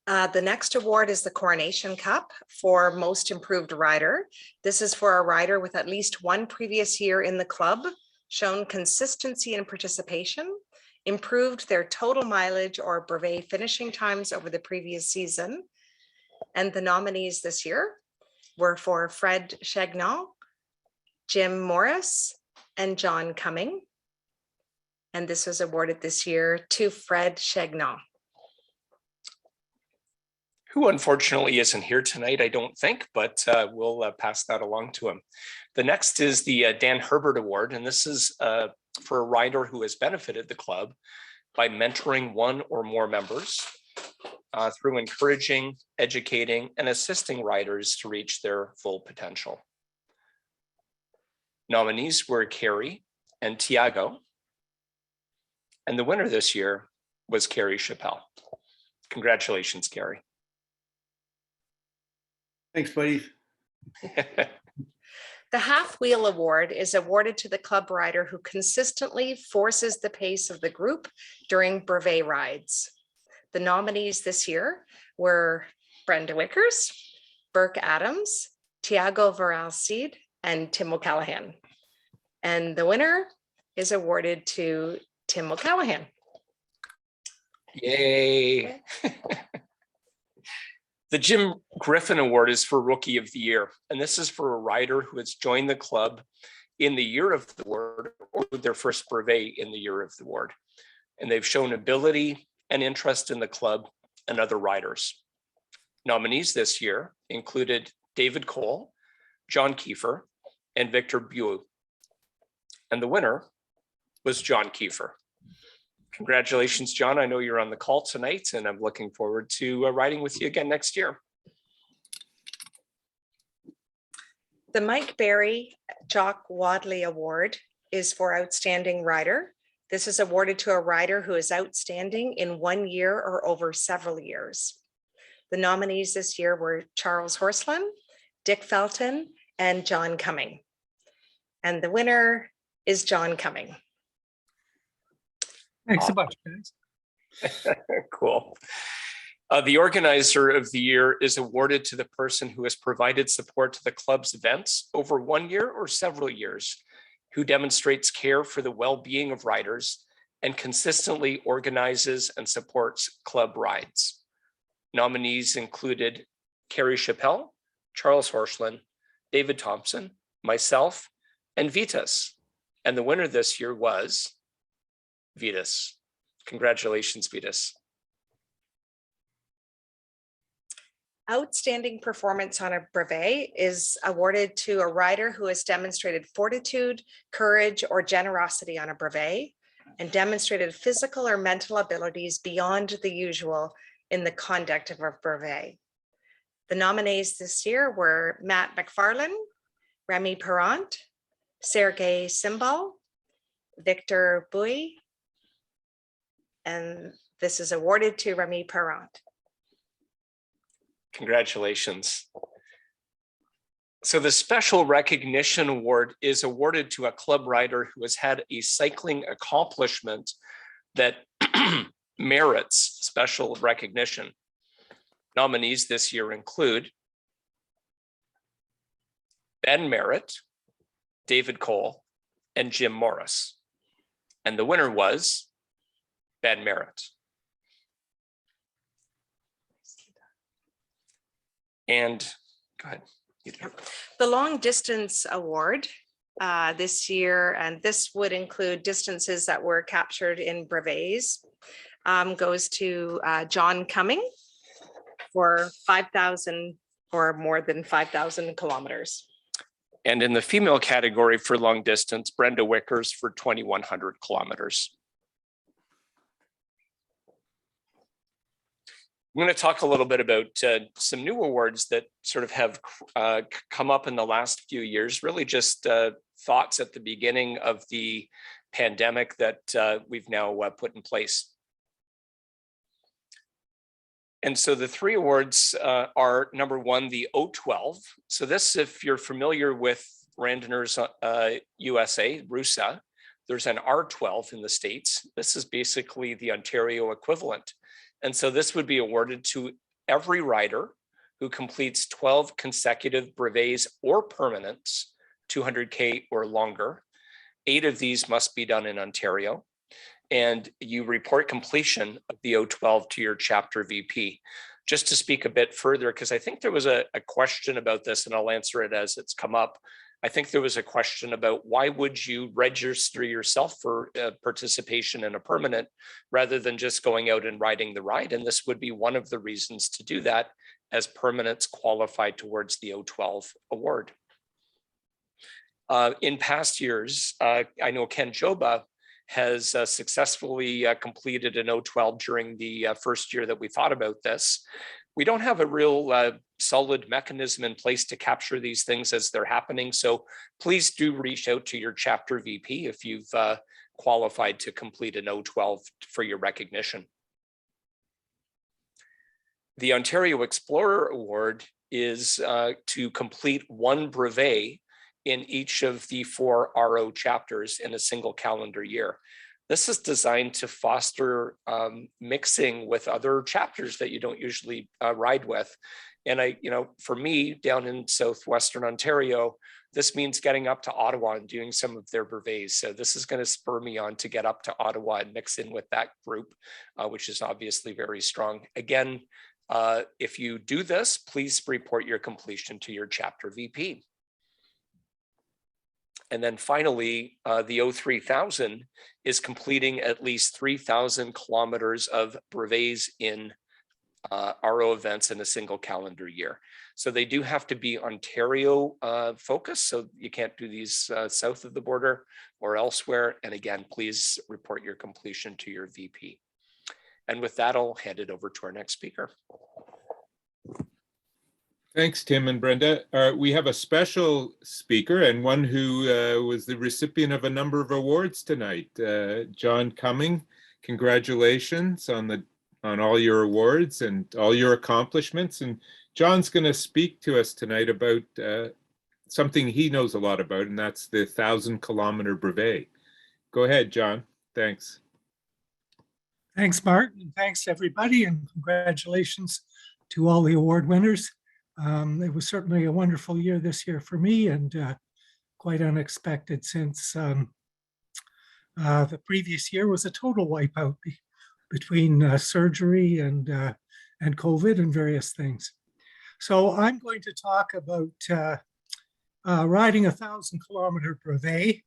The next award is the Coronation Cup for Most Improved Rider. This is for a rider with at least one previous year in the club, shown consistency in participation, improved their total mileage or brevet finishing times over the previous season. And the nominees this year were for Fred Chagnon, Jim Morris, and John Cumming. And this was awarded this year to Fred Chagnon. Who unfortunately isn't here tonight, I don't think, but we'll pass that along to him. The next is the Dan Herbert Award, and this is for a rider who has benefited the club by mentoring one or more members through encouraging, educating, and assisting riders to reach their full potential. Nominees were Carrie and Tiago, and the winner this year was Carrie Chappelle. Congratulations, Carrie. Thanks, buddy. The Half Wheel Award is awarded to the club rider who consistently forces the pace of the group during brevet rides. The nominees this year were Brenda Wickers, Burke Adams, Tiago Varalseed, and Tim O'Callaghan. And the winner is awarded to Tim O'Callaghan. Yay. The Jim Griffin Award is for Rookie of the Year, and this is for a rider who has joined the club in the year of the award or their first brevet in the year of the award. And they've shown ability and interest in the club and other riders. Nominees this year included David Cole, John Kiefer, and Victor Buell. And the winner was John Kiefer. Congratulations, John. I know you're on the call tonight, and I'm looking forward to riding with you again next year. The Mike Barry Jock Wadley Award is for Outstanding Rider. This is awarded to a rider who is outstanding in 1 year or over several years. The nominees this year were Charles Horslin, Dick Felton, and John Cumming. And the winner is John Cumming. Thanks so much, guys. Cool. The Organizer of the Year is awarded to the person who has provided support to the club's events over 1 year or several years, who demonstrates care for the well-being of riders and consistently organizes and supports club rides. Nominees included Carrie Chappelle, Charles Horslin, David Thompson, myself, and Vitas. And the winner this year was Vitas. Congratulations, Vitas. Outstanding performance on a brevet is awarded to a rider who has demonstrated fortitude, courage, or generosity on a brevet and demonstrated physical or mental abilities beyond the usual in the conduct of a brevet. The nominees this year were Matt McFarlane, Remy Perrant, Sergei Simbal, Victor Bouy, and this is awarded to Remy Perrant. Congratulations. So the Special Recognition Award is awarded to a club rider who has had a cycling accomplishment that merits special recognition. Nominees this year include Ben Merritt, David Cole, and Jim Morris. And the winner was Ben Merritt. And go ahead. The Long Distance Award this year, and this would include distances that were captured in brevets, goes to John Cumming for 5,000 or more than 5,000 kilometers. And in the female category for long distance, Brenda Wickers for 2,100 kilometers. I'm going to talk a little bit about some new awards that sort of have come up in the last few years, really just thoughts at the beginning of the pandemic that we've now put in place. And so the three awards are number one, the O12. So this, if you're familiar with Randonneurs USA, RUSA, there's an R12 in the States. This is basically the Ontario equivalent. And so this would be awarded to every rider who completes 12 consecutive brevets or permanents, 200K or longer. 8 of these must be done in Ontario. And you report completion of the O12 to your chapter VP. Just to speak a bit further, because I think there was a question about this, and I'll answer it as it's come up. I think there was a question about why would you register yourself for participation in a permanent rather than just going out and riding the ride. And this would be one of the reasons to do that, as permanents qualify towards the O12 award. In past years, I know Ken Joba has successfully completed an O12 during the first year that we thought about this. We don't have a real solid mechanism in place to capture these things as they're happening. So please do reach out to your chapter VP if you've qualified to complete an O12 for your recognition. The Ontario Explorer Award is to complete one brevet in each of the 4 RO chapters in a single calendar year. This is designed to foster mixing with other chapters that you don't usually ride with. And for me down in Southwestern Ontario, this means getting up to Ottawa and doing some of their brevets. So this is going to spur me on to get up to Ottawa and mix in with that group, which is obviously very strong. Again, if you do this, please report your completion to your chapter VP. And then finally, the O3000 is completing at least 3,000 kilometers of brevets in RO events in a single calendar year. So they do have to be Ontario focused. So you can't do these south of the border or elsewhere. And again, please report your completion to your VP. And with that, I'll hand it over to our next speaker. Thanks, Tim and Brenda. We have a special speaker and one who was the recipient of a number of awards tonight. John Cumming, congratulations on all your awards and all your accomplishments. And John's going to speak to us tonight about something he knows a lot about, and that's the 1,000-kilometer brevet. Go ahead, John. Thanks. Thanks, Martin, and thanks everybody, and congratulations to all the award winners. It was certainly a wonderful year this year for me, and quite unexpected, since the previous year was a total wipeout between surgery and COVID and various things. So I'm going to talk about riding a 1,000-kilometer brevet,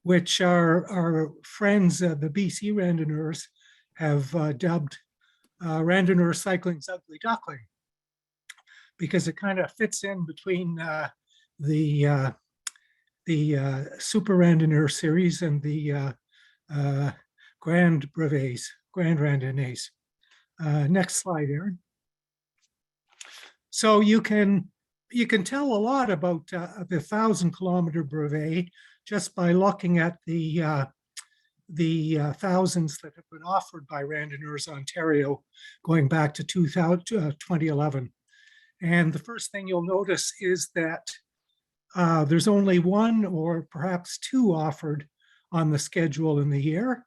which our friends, the BC Randonneurs, have dubbed Randonneur Cycling's Ugly Duckling, because it kind of fits in between the Super Randonneur series and the Grand Brevets, Grand Randonnées. Next slide, Aaron. So you can tell a lot about the 1,000-kilometer brevet just by looking at the thousands that have been offered by Randonneurs Ontario going back to 2011. And the first thing you'll notice is that there's only one or perhaps two offered on the schedule in the year.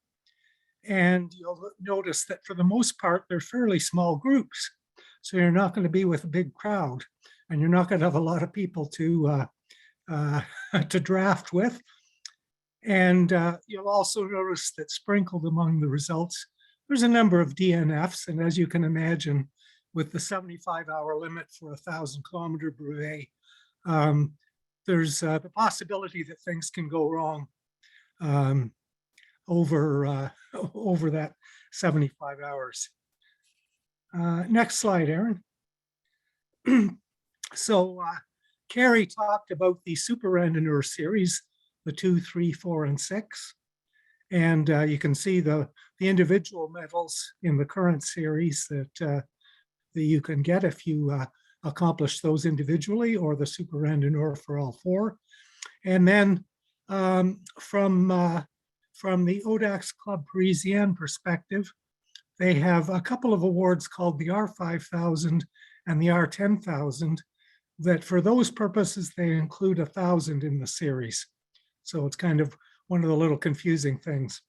And you'll notice that for the most part, they're fairly small groups. So you're not going to be with a big crowd, and you're not going to have a lot of people to draft with. And you'll also notice that sprinkled among the results, there's a number of DNFs. And as you can imagine, with the 75-hour limit for a 1,000-kilometer brevet, there's the possibility that things can go wrong over that 75 hours. Next slide, Aaron. So Carrie talked about the Super Randonneur series, the 2, 3, 4, and 6. And you can see the individual medals in the current series that you can get if you accomplish those individually, or the Super Randonneur for all 4. And then from the Audax Club Parisien perspective, they have a couple of awards called the R5000 and the R10,000 that, for those purposes, they include 1,000 in the series. So it's kind of one of the little confusing things.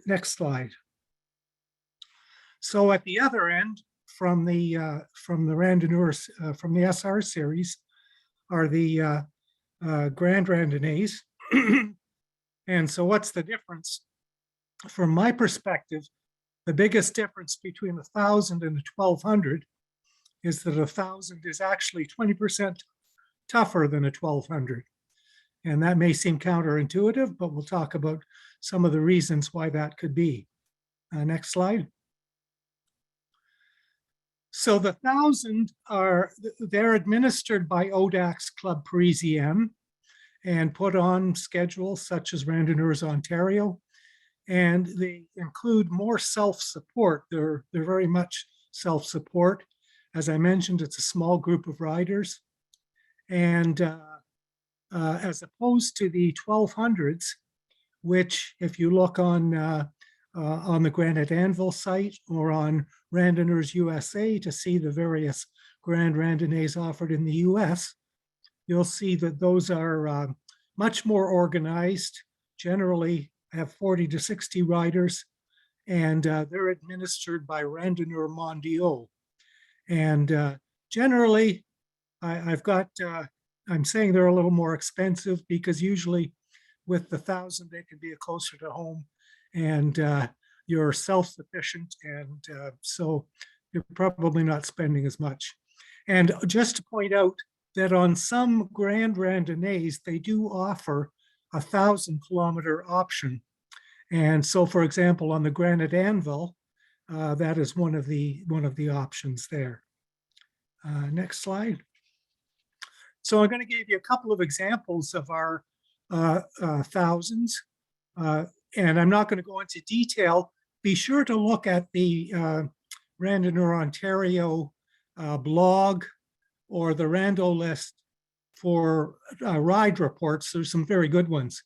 Next slide. So at the other end, from the Randonneurs, from the SR series, are the Grand Randonnées. And so what's the difference? From my perspective, the biggest difference between 1,000 and 1,200 is that 1,000 is actually 20% tougher than a 1200. And that may seem counterintuitive, but we'll talk about some of the reasons why that could be. Next slide. So the 1000 they're administered by ODAC's Club Parisien and put on schedules such as Randonneurs Ontario. And they include more self-support. They're very much self-support. As I mentioned, it's a small group of riders. And as opposed to the 1200s, which if you look on the Granite Anvil site or on Randonneurs USA to see the various grand randonnées offered in the US, you'll see that those are much more organized, generally have 40 to 60 riders, and they're administered by Randonneurs Mondiaux. And generally, I'm saying they're a little more expensive because usually with the 1000, they can be closer to home and you're self-sufficient. And so you're probably not spending as much. And just to point out that on some grand randonnées, they do offer a 1,000-kilometer option. And so, for example, on the Granite Anvil, that is one of the options there. Next slide. So I'm going to give you a couple of examples of our thousands, and I'm not going to go into detail. Be sure to look at the Randonneurs Ontario blog or the Rando list for ride reports. There's some very good ones.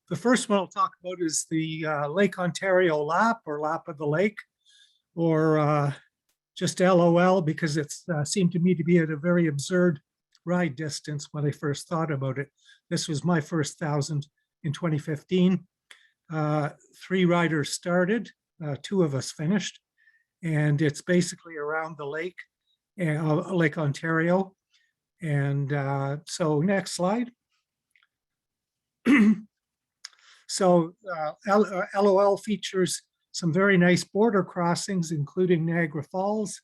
The first one I'll talk about is the Lake Ontario lap or lap of the lake, or just LOL, because it seemed to me to be at a very absurd ride distance when I first thought about it. This was my first 1,000 in 2015. 3 riders started, 2 of us finished, and it's basically around the lake, Lake Ontario. And so next slide. So LOL features some very nice border crossings, including Niagara Falls.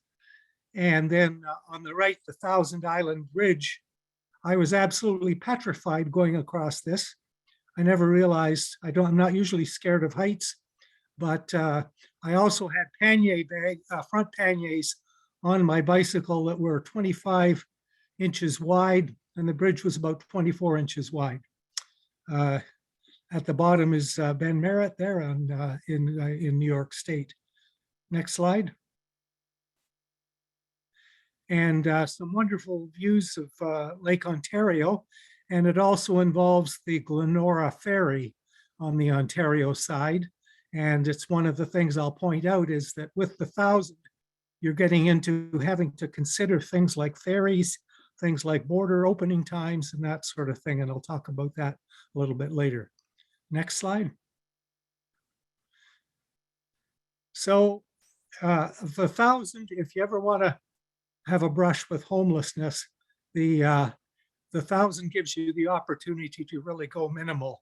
And then on the right, the Thousand Island Bridge. I was absolutely petrified going across this. I never realized, I'm not usually scared of heights, but I also had front panniers on my bicycle that were 25 inches wide, and the bridge was about 24 inches wide. At the bottom is Ben Merritt there in New York State. Next slide. And some wonderful views of Lake Ontario. And it also involves the Glenora Ferry on the Ontario side. And it's one of the things I'll point out is that with the 1,000, you're getting into having to consider things like ferries, things like border opening times and that sort of thing. And I'll talk about that a little bit later. Next slide. So the 1,000, if you ever want to have a brush with homelessness, the 1,000 gives you the opportunity to really go minimal.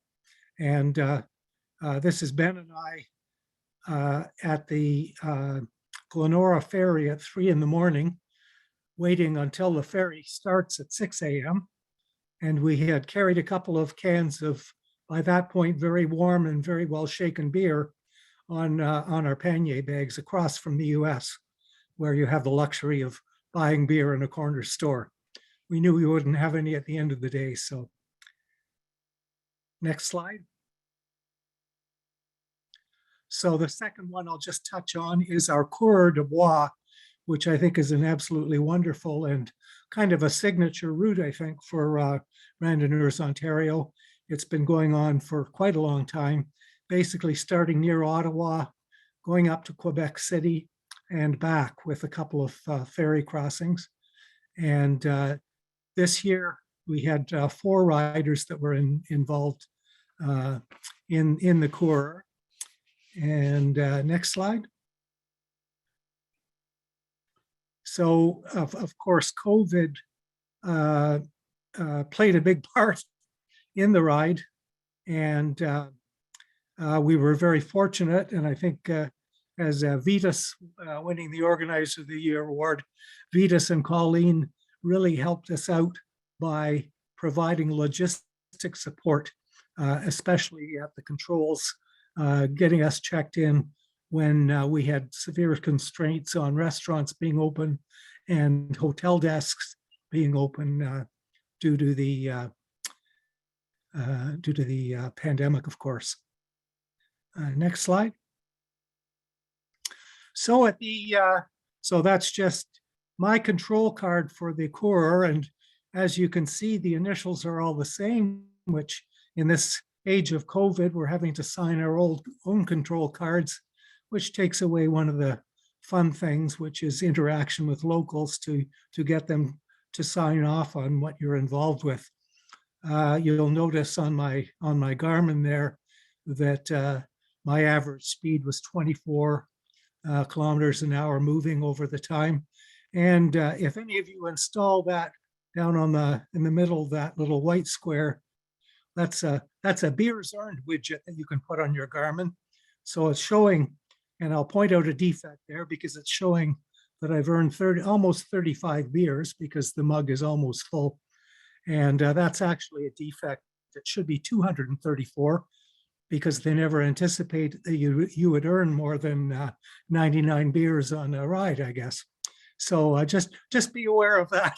And this is Ben and I at the Glenora Ferry at 3 in the morning, waiting until the ferry starts at 6 a.m. And we had carried a couple of cans of, by that point, very warm and very well shaken beer on our pannier bags across from the US, where you have the luxury of buying beer in a corner store. We knew we wouldn't have any at the end of the day, so. Next slide. So the second one I'll just touch on is our Coureur de Bois, which I think is an absolutely wonderful and kind of a signature route, I think, for Randonneurs Ontario. It's been going on for quite a long time, basically starting near Ottawa, going up to Quebec City and back with a couple of ferry crossings. And this year we had 4 riders that were involved in the Coureur. And next slide. So of course, COVID played a big part in the ride. And we were very fortunate. And I think as Vitas winning the Organizer of the Year award, Vitas and Colleen really helped us out by providing logistic support, especially at the controls, getting us checked in when we had severe constraints on restaurants being open and hotel desks being open due to the pandemic, of course. Next slide. So so that's just my control card for the coureur, and as you can see, the initials are all the same, which in this age of COVID, we're having to sign our own control cards, which takes away one of the fun things, which is interaction with locals to get them to sign off on what you're involved with. You'll notice on my Garmin there that my average speed was 24 kilometers an hour moving over the time. And if any of you install that down in the middle of that little white square, that's a beers earned widget that you can put on your Garmin. So it's showing, and I'll point out a defect there because it's showing that I've earned almost 35 beers because the mug is almost full. And that's actually a defect. It should be 234 because they never anticipate that you would earn more than 99 beers on a ride, I guess. So just be aware of that.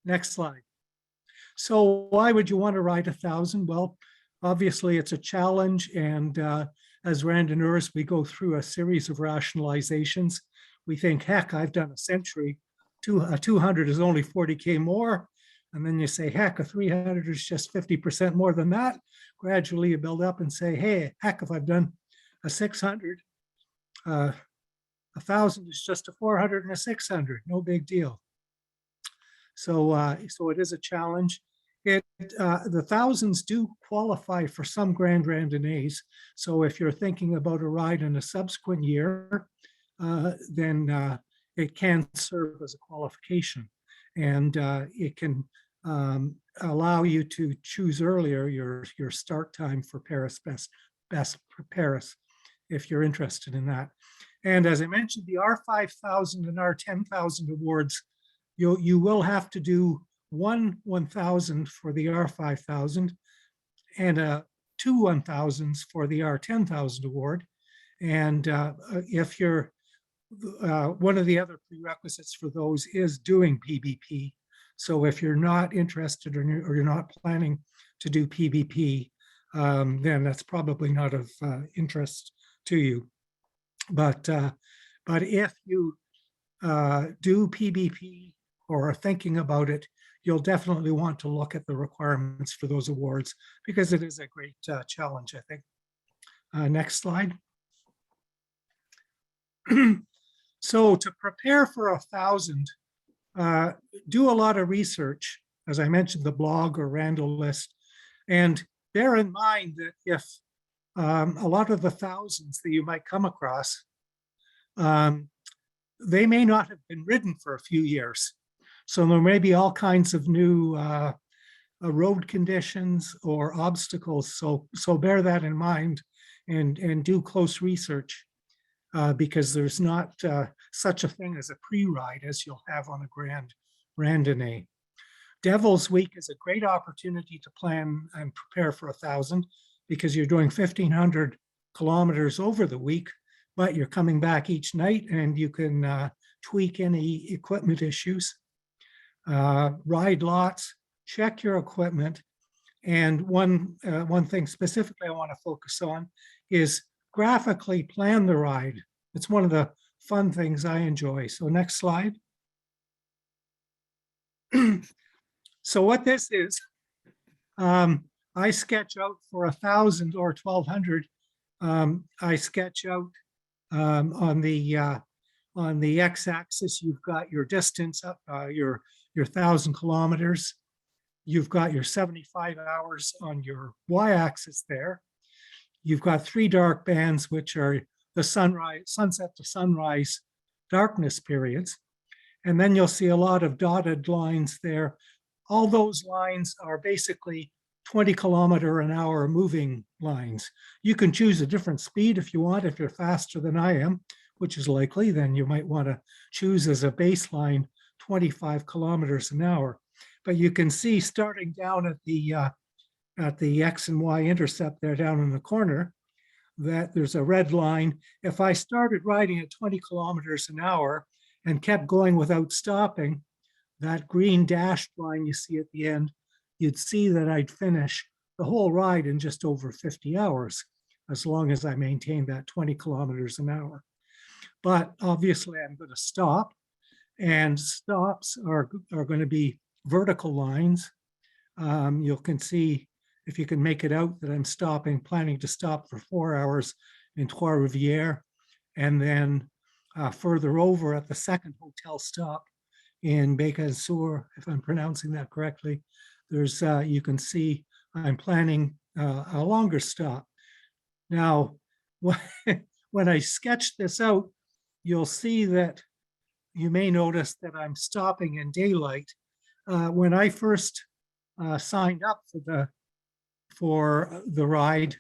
Next slide. So why would you want to ride 1,000? Well, obviously it's a challenge, and as randonneurs, we go through a series of rationalizations. We think, heck, I've done a century. 200 is only 40K more. And then you say, heck, a 300 is just 50% more than that. Gradually you build up and say, hey, heck, if I've done a 600, 1,000 is just a 400 and a 600, no big deal. So, so it is a challenge. The thousands do qualify for some grand randonnées. So if you're thinking about a ride in a subsequent year, then it can serve as a qualification, and it can allow you to choose earlier your start time for Paris Paris, if you're interested in that. And as I mentioned, the R5000 and R10,000 awards, you will have to do 1,000 for the R5000 and 2 1,000s for the R10,000 award. And if you're one of the other prerequisites for those is doing PBP. So if you're not interested or you're not planning to do PBP, then that's probably not of interest to you. But if you do PBP or are thinking about it, you'll definitely want to look at the requirements for those awards because it is a great challenge, I think. Next slide. So to prepare for 1,000, do a lot of research, as I mentioned, the blog or Randall list, and bear in mind that if a lot of the thousands that you might come across, they may not have been ridden for a few years. So there may be all kinds of new road conditions or obstacles. So bear that in mind and do close research. Because there's not such a thing as a pre-ride as you'll have on a grand randonnée. Devil's Week is a great opportunity to plan and prepare for 1,000 because you're doing 1,500 kilometers over the week, but you're coming back each night and you can tweak any equipment issues. Ride lots, check your equipment. And one thing specifically I want to focus on is graphically plan the ride. It's one of the fun things I enjoy. So next slide. So what this is, I sketch out for 1,000 or 1,200. I sketch out on the x-axis, you've got your distance up, your 1,000 kilometers. You've got your 75 hours on your y-axis there. You've got 3 dark bands, which are the sunset to sunrise darkness periods. And then you'll see a lot of dotted lines there. All those lines are basically 20 kilometer an hour moving lines. You can choose a different speed if you want. If you're faster than I am, which is likely, then you might want to choose as a baseline 25 kilometers an hour. but you can see starting down at the X and Y intercept there down in the corner, that there's a red line. If I started riding at 20 kilometers an hour and kept going without stopping, that green dashed line you see at the end, you'd see that I'd finish the whole ride in just over 50 hours, as long as I maintained that 20 kilometers an hour. But obviously I'm going to stop, and stops are going to be vertical lines. You can see, if you can make it out, that I'm planning to stop for 4 hours in Trois-Rivières, and then further over at the second hotel stop in Bécassour, if I'm pronouncing that correctly, there's you can see I'm planning a longer stop. Now, when I sketch this out, you'll see that you may notice that I'm stopping in daylight. When I first signed up for the ride,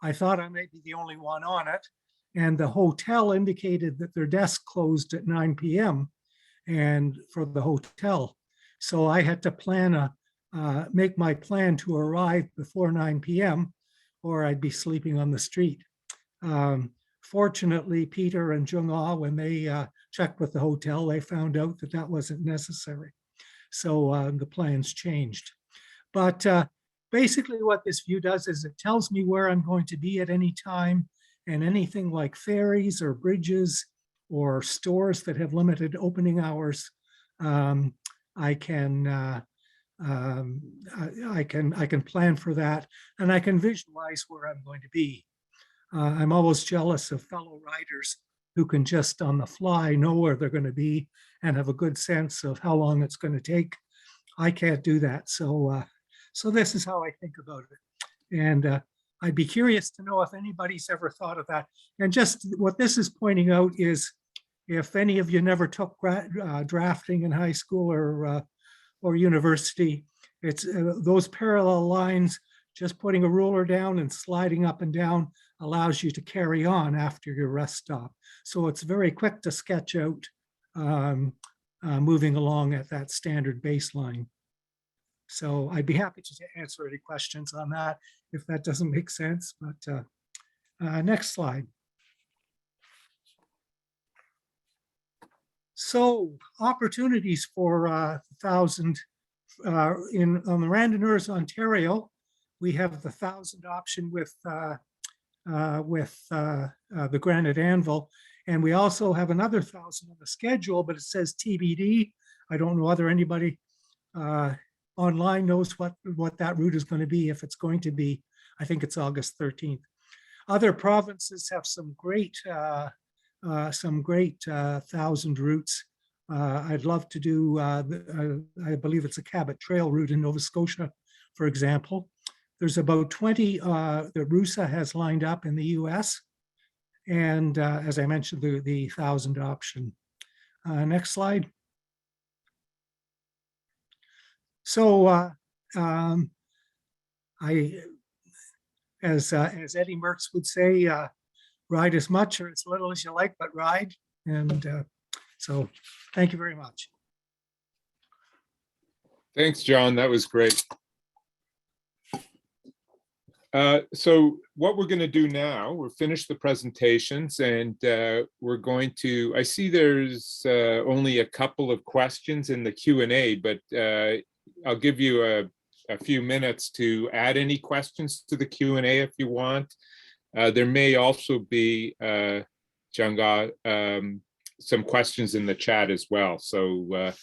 I thought I might be the only one on it, and the hotel indicated that their desk closed at 9 p.m. and for the hotel. So I had to make my plan to arrive before 9 p.m. or I'd be sleeping on the street. Fortunately, Peter and Jung-Ah, when they checked with the hotel, they found out that that wasn't necessary. So the plans changed. But basically what this view does is it tells me where I'm going to be at any time, and anything like ferries or bridges or stores that have limited opening hours, I can plan for that, and I can visualize where I'm going to be. I'm always jealous of fellow riders who can just on the fly know where they're going to be and have a good sense of how long it's going to take. I can't do that. So this is how I think about it. And I'd be curious to know if anybody's ever thought of that. And just what this is pointing out is, if any of you never took drafting in high school or university, it's those parallel lines, just putting a ruler down and sliding up and down allows you to carry on after your rest stop. So it's very quick to sketch out moving along at that standard baseline. So I'd be happy to answer any questions on that if that doesn't make sense. But next slide. So opportunities for 1,000 on the Randonneurs Ontario, we have the 1,000 option with the Granite Anvil, and we also have another 1,000 on the schedule, but it says TBD. I don't know whether anybody online knows what that route is going to be. If it's going to be, I think it's August 13th. Other provinces have some great 1,000 routes. I'd love to do, I believe it's a Cabot Trail route in Nova Scotia, for example. There's about 20 that RUSA has lined up in the US. And as I mentioned, the 1,000 option. Next slide. So as Eddie Merckx would say, ride as much or as little as you like, but ride. And so thank you very much. Thanks, John. That was great. So what we're going to do now, we'll finish the presentations, and we're going to, I see there's only a couple of questions in the Q&A, but I'll give you a few minutes to add any questions to the Q&A if you want. There may also be, Jung-Ah, some questions in the chat as well. So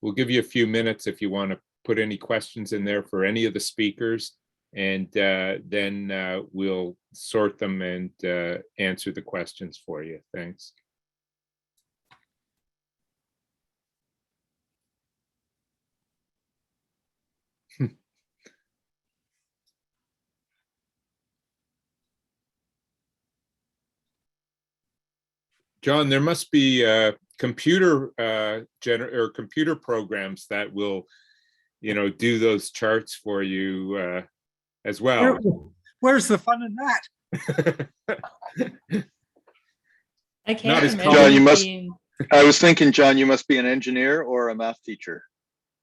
we'll give you a few minutes if you want to put any questions in there for any of the speakers, and then we'll sort them and answer the questions for you. Thanks. John, there must be computer computer programs that will, do those charts for you as well. Where's the fun in that? I can't Not as imagine John, you must- being- I was thinking, John, you must be an engineer or a math teacher.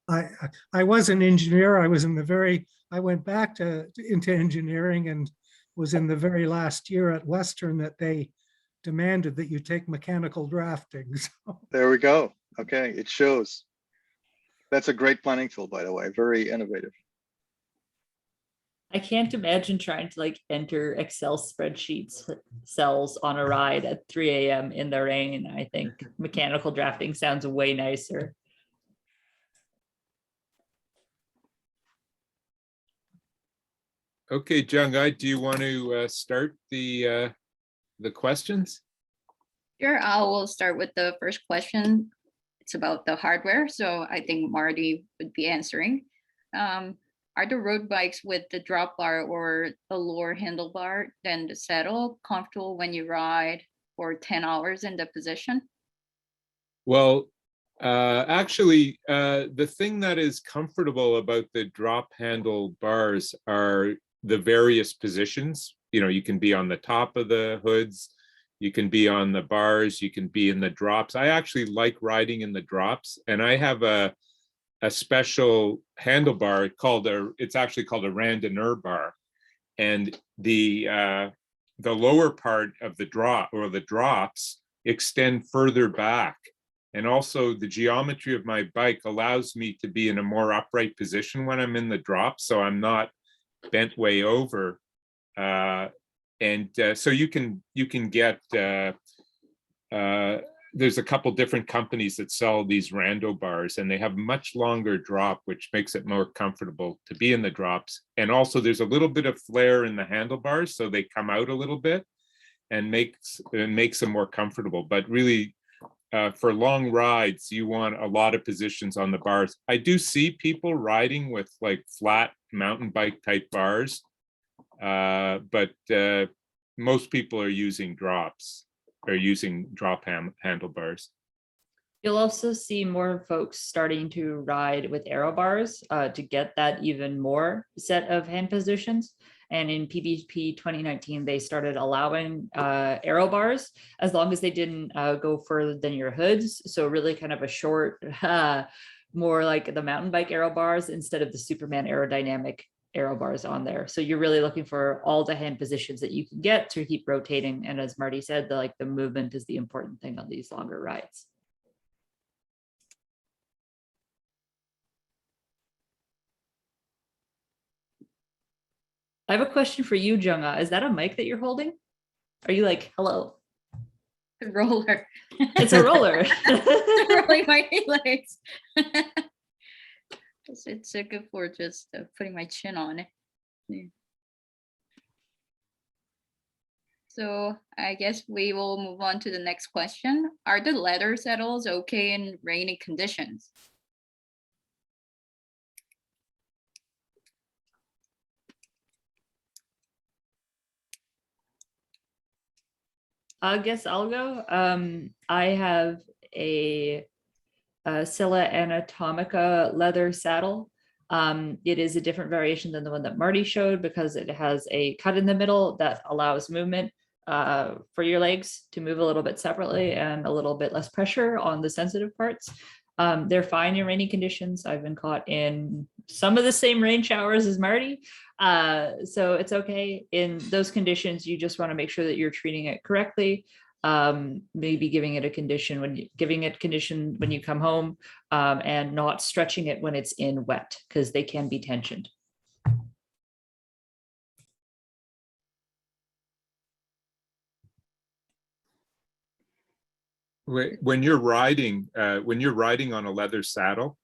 I was an engineer. I was in the very, I went back into engineering and was in the very last year at Western that they demanded that you take mechanical drafting. So, There we go. Okay, it shows. That's a great planning tool, by the way, very innovative. I can't imagine trying to like enter Excel spreadsheets cells on a ride at 3 a.m. in the rain. I think mechanical drafting sounds way nicer. Okay, Jung-Ai, do you want to start the questions? Sure, I will start with the first question. It's about the hardware, so I think Marty would be answering. Are the road bikes with the drop bar or the lower handlebar than the saddle comfortable when you ride for 10 hours in the position? Well, actually, the thing that is comfortable about the drop handle bars are the various positions. You know, you can be on the top of the hoods, you can be on the bars, you can be in the drops. I actually like riding in the drops, and I have a special handlebar called it's actually called a randonneur bar. And the lower part of the drop or the drops extend further back. And also the geometry of my bike allows me to be in a more upright position when I'm in the drop, so I'm not bent way over. So you can get, there's a couple different companies that sell these rando bars, and they have much longer drop, which makes it more comfortable to be in the drops. And also there's a little bit of flare in the handlebars, so they come out a little bit and makes them more comfortable. But really, for long rides, you want a lot of positions on the bars. I do see people riding with like flat mountain bike type bars, but most people are using drops. Are using drop handlebars. You'll also see more folks starting to ride with arrow bars to get that even more set of hand positions. And in PBP 2019, they started allowing arrow bars as long as they didn't go further than your hoods. So really kind of a short, more like the mountain bike arrow bars instead of the Superman aerodynamic arrow bars on there. So you're really looking for all the hand positions that you can get to keep rotating. And as Marty said, the movement is the important thing on these longer rides. I have a question for you, Jung-Ah. Is that a mic that you're holding? Are you like, hello? The roller. It's a roller. Rolling my legs. It's good for just putting my chin on it. Yeah. So I guess we will move on to the next question. Are the leather saddles okay in rainy conditions? I guess I'll go. I have a Scylla Anatomica leather saddle. It is a different variation than the one that Marty showed because it has a cut in the middle that allows movement for your legs to move a little bit separately and a little bit less pressure on the sensitive parts. They're fine in rainy conditions. I've been caught in some of the same rain showers as Marty. So it's okay. In those conditions, you just want to make sure that you're treating it correctly. Maybe giving it condition when you come home, and not stretching it when it's in wet because they can be tensioned. When you're riding on a leather saddle,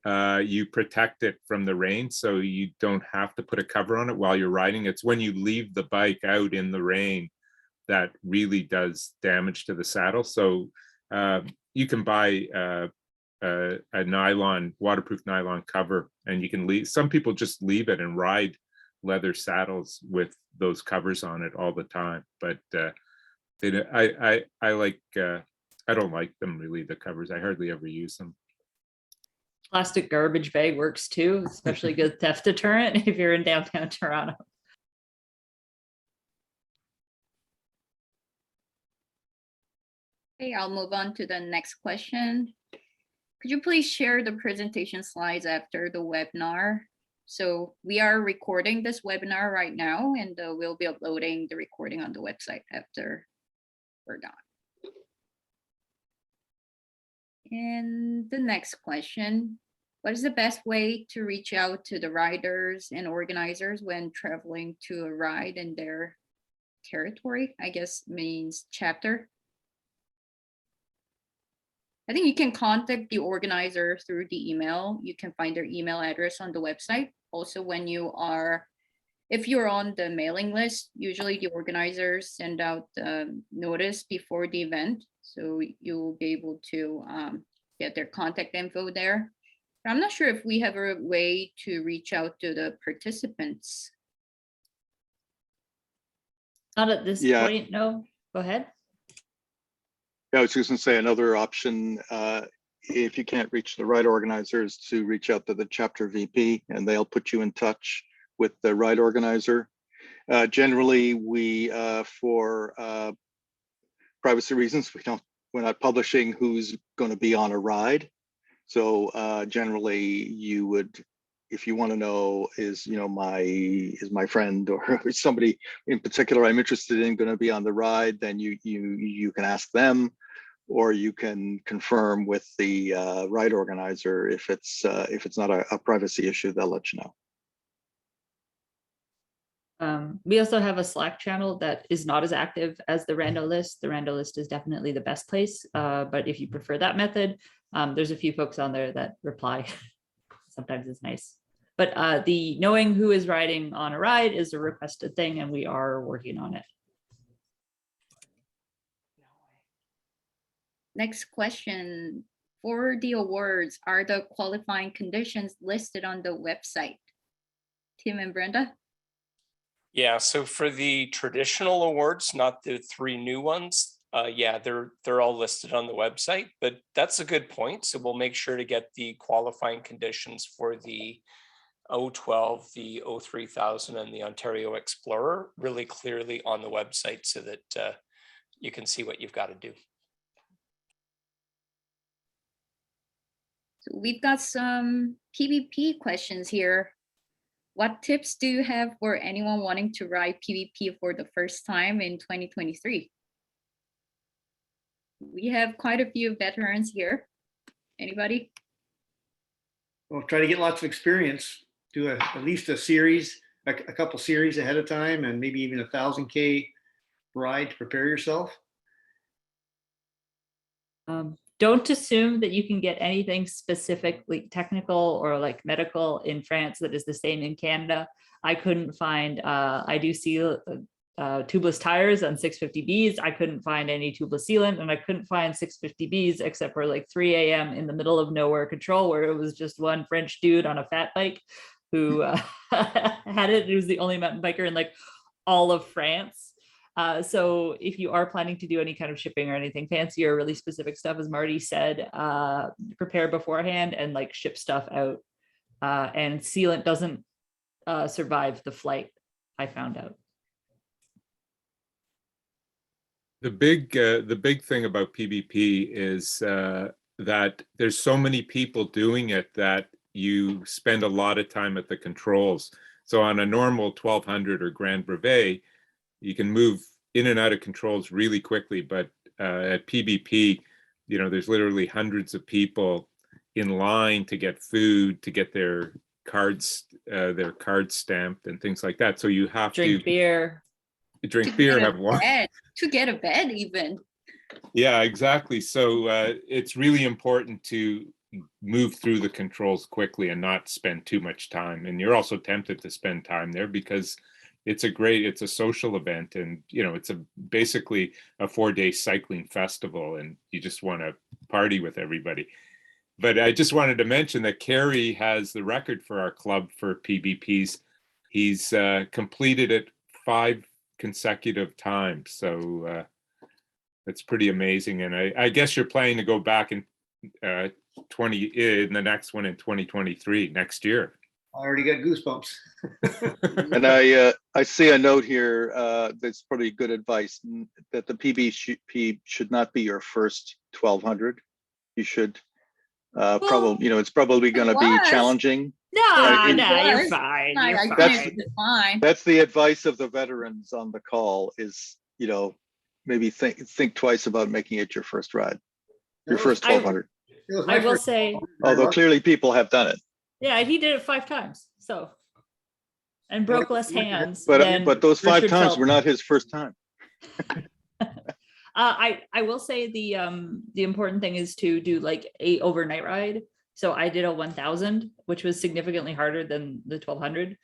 you protect it from the rain, so you don't have to put a cover on it while you're riding. It's when you leave the bike out in the rain that really does damage to the saddle. So you can buy a waterproof nylon cover, and you can leave. Some people just leave it and ride leather saddles with those covers on it all the time. But I don't like them really, the covers. I hardly ever use them. Plastic garbage bag works too, especially good theft deterrent if you're in downtown Toronto. Okay, I'll move on to the next question. Could you please share the presentation slides after the webinar? So we are recording this webinar right now, and we'll be uploading the recording on the website after we're done. And the next question, what is the best way to reach out to the riders and organizers when traveling to a ride in their territory? I guess means chapter. I think you can contact the organizer through the email. You can find their email address on the website. Also, when you are, if you're on the mailing list, usually the organizers send out notice before the event. So you'll be able to get their contact info there. But I'm not sure if we have a way to reach out to the participants. Not at this Yeah. point, no. Go ahead. Yeah, I was just gonna say another option, if you can't reach the ride organizers, to reach out to the chapter VP and they'll put you in touch with the ride organizer. Generally, we, for privacy reasons, we're not publishing who's gonna be on a ride. So generally you would, if you want to know, is my friend or somebody in particular I'm interested in going to be on the ride, then you can ask them, or you can confirm with the ride organizer. If it's not a privacy issue, they'll let you know. We also have a Slack channel that is not as active as the rando list. The rando list is definitely the best place, but if you prefer that method, there's a few folks on there that reply. Sometimes it's nice. But the knowing who is riding on a ride is a requested thing, and we are working on it. Next question. For the awards, are the qualifying conditions listed on the website? Tim and Brenda? Yeah, so for the traditional awards, not the 3 new ones, yeah, they're all listed on the website, but that's a good point. So we'll make sure to get the qualifying conditions for the O12, the O3000, and the Ontario Explorer really clearly on the website so that you can see what you've got to do. So we've got some PvP questions here. What tips do you have for anyone wanting to ride PvP for the first time in 2023? We have quite a few veterans here. Anybody? Well, try to get lots of experience. Do at least a series, a couple series ahead of time, and maybe even a 1,000K ride to prepare yourself. Don't assume that you can get anything specifically technical or like medical in France that is the same in Canada. I couldn't find, I do see tubeless tires on 650Bs. I couldn't find any tubeless sealant, and I couldn't find 650Bs except for like 3 a.m. in the middle of nowhere control, where it was just one French dude on a fat bike who had it. He was the only mountain biker in like all of France. So if you are planning to do any kind of shipping or anything fancy or really specific stuff, as Marty said, prepare beforehand and like ship stuff out. And sealant doesn't survive the flight, I found out. The big thing about PvP is that there's so many people doing it that you spend a lot of time at the controls. So on a normal 1200 or Grand Brevet, you can move in and out of controls really quickly, but at PvP, you know, there's literally hundreds of people in line to get food, to get their cards stamped and things like that. So you have to drink beer, have wine, to get a bed even. Yeah, exactly. So it's really important to move through the controls quickly and not spend too much time. And you're also tempted to spend time there because it's a social event, and you know, it's basically a 4-day cycling festival, and you just want to party with everybody. But I just wanted to mention that Kerry has the record for our club for PvPs. He's completed it 5 consecutive times. So that's pretty amazing. And I guess you're planning to go back in the next one in 2023, next year. I already got goosebumps. And I see a note here that's probably good advice, that the PvP should not be your first 1200. You should Probably, it's probably going to be was. challenging. No, it- no, you're was. fine. I You're think That's- fine. it's fine. That's the advice of the veterans on the call is, maybe think twice about making it your first ride, your first 1200. It was I my will first- say, Although clearly people have done it. yeah, he did it 5 times. So, and broke less hands. But than those 5 Richard times were Shelton. not his first time. I will say the important thing is to do like a overnight ride. So I did a 1000, which was significantly harder than the 1200,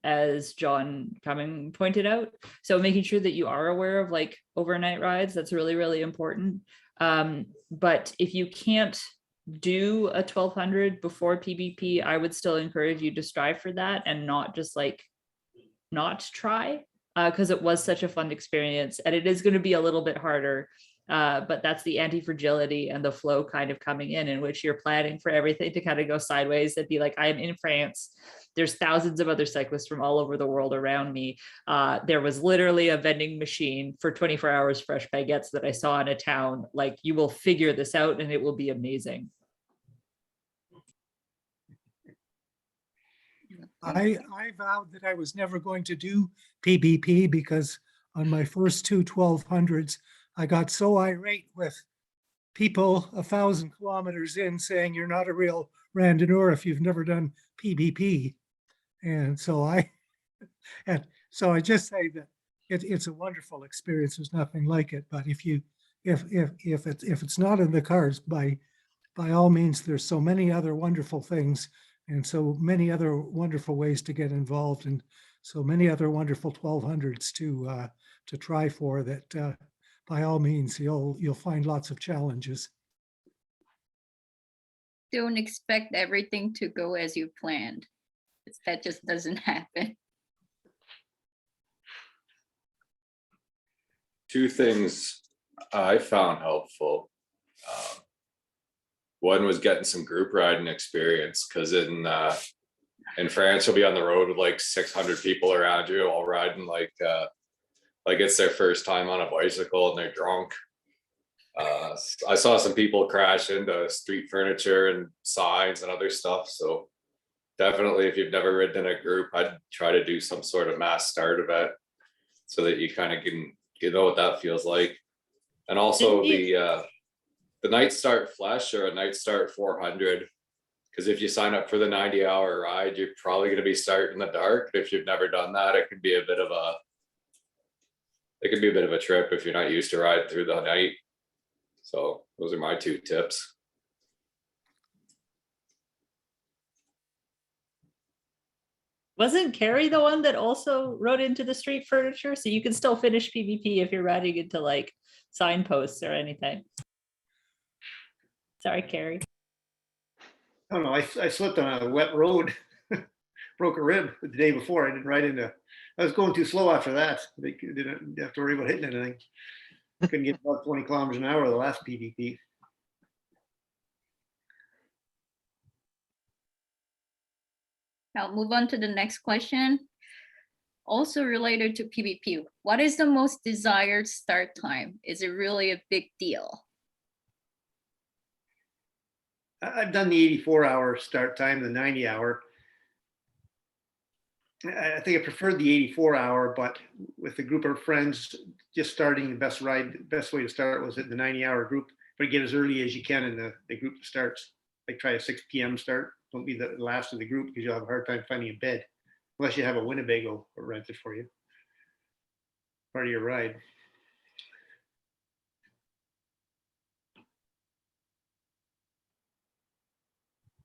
as John Cumming pointed out. So making sure that you are aware of like overnight rides, that's really, really important. But if you can't do a 1200 before PBP, I would still encourage you to strive for that and not just like not try, because it was such a fun experience, and it is going to be a little bit harder. But that's the anti-fragility and the flow kind of coming in which you're planning for everything to kind of go sideways and be like, I'm in France. There's thousands of other cyclists from all over the world around me. There was literally a vending machine for 24 hours fresh baguettes that I saw in a town. Like, you will figure this out and it will be amazing. I vowed that I was never going to do PBP because on my first 2 1200s, I got so irate with people 1,000 kilometers in saying you're not a real randonneur if you've never done PBP. And so I just say that it's a wonderful experience. There's nothing like it. But if it's not in the cards, by all means, there's so many other wonderful things and so many other wonderful ways to get involved, and so many other wonderful 1200s to try for that. By all means, you'll find lots of challenges. Don't expect everything to go as you planned. That just doesn't happen. 2 things I found helpful. One was getting some group riding experience, because in France you'll be on the road with like 600 people around you, all riding like it's their first time on a bicycle and they're drunk. I saw some people crash into street furniture and signs and other stuff. So definitely, if you've never ridden in a group, I'd try to do some sort of mass start event so that you kind of can know what that feels like. And also the night start flèche or a night start 400, because if you sign up for the 90-hour ride, you're probably going to be starting in the dark. If you've never done that, it can be a bit of a trip if you're not used to riding through the night. So those are my 2 tips. Wasn't Carrie the one that also rode into the street furniture? So you can still finish PvP if you're riding into like signposts or anything. Sorry, Carrie. I don't know. I slipped on a wet road, broke a rib the day before. I didn't ride into. I was going too slow after that. They didn't have to worry about hitting anything. Couldn't get about 20 kilometers an hour the last PvP. I'll move on to the next question. Also related to PvP, what is the most desired start time? Is it really a big deal? I've done the 84-hour start time, the 90-hour. I think I preferred the 84-hour, but with a group of friends just starting, the best way to start was at the 90-hour group, but get as early as you can in the group that starts. Like try a 6 p.m. start. Don't be the last of the group because you'll have a hard time finding a bed unless you have a Winnebago rented for you. Part of your ride.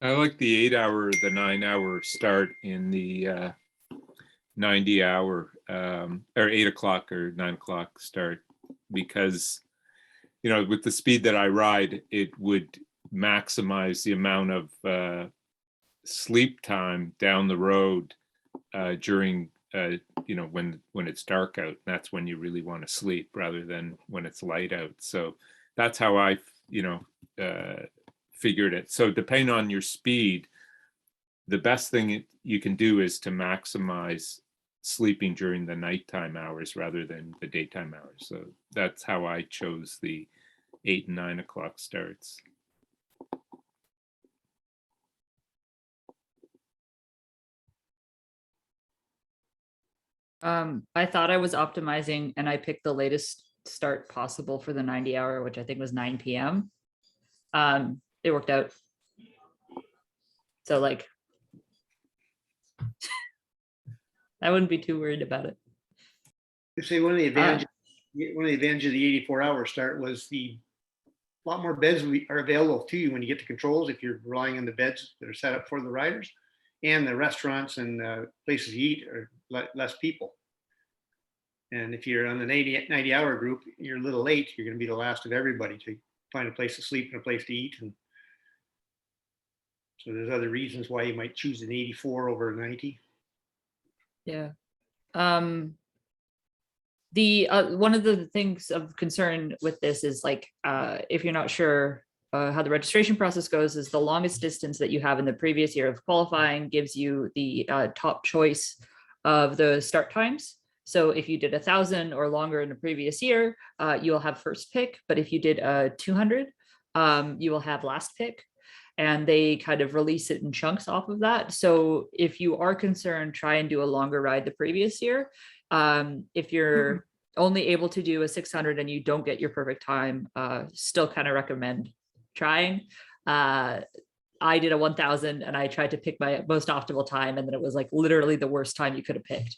I like the 8-hour, the 9-hour start in the 90-hour or 8 o'clock or 9 o'clock start, because, with the speed that I ride, it would maximize the amount of sleep time down the road during, when it's dark out. That's when you really want to sleep rather than when it's light out. So that's how I, figured it. So depending on your speed, the best thing you can do is to maximize sleeping during the nighttime hours rather than the daytime hours. So that's how I chose the 8 and 9 o'clock starts. I thought I was optimizing and I picked the latest start possible for the 90 hour, which I think was 9 p.m. It worked out. So like, I wouldn't be too worried about it. You say one of the advantages of the 84-hour start was a lot more beds are available to you when you get to controls if you're relying on the beds that are set up for the riders, and the restaurants and places to eat are less people. And if you're on the 90-hour group, you're a little late. You're going to be the last of everybody to find a place to sleep and a place to eat. And so there's other reasons why you might choose an 84 over a 90. Yeah. The one of the things of concern with this is like, if you're not sure how the registration process goes, is the longest distance that you have in the previous year of qualifying gives you the top choice of the start times. So if you did 1,000 or longer in the previous year, you'll have first pick. But if you did 200, you will have last pick. And they kind of release it in chunks off of that. So if you are concerned, try and do a longer ride the previous year. If you're only able to do a 600 and you don't get your perfect time, still kind of recommend trying. I did a 1,000 and I tried to pick my most optimal time, and then it was like literally the worst time you could have picked.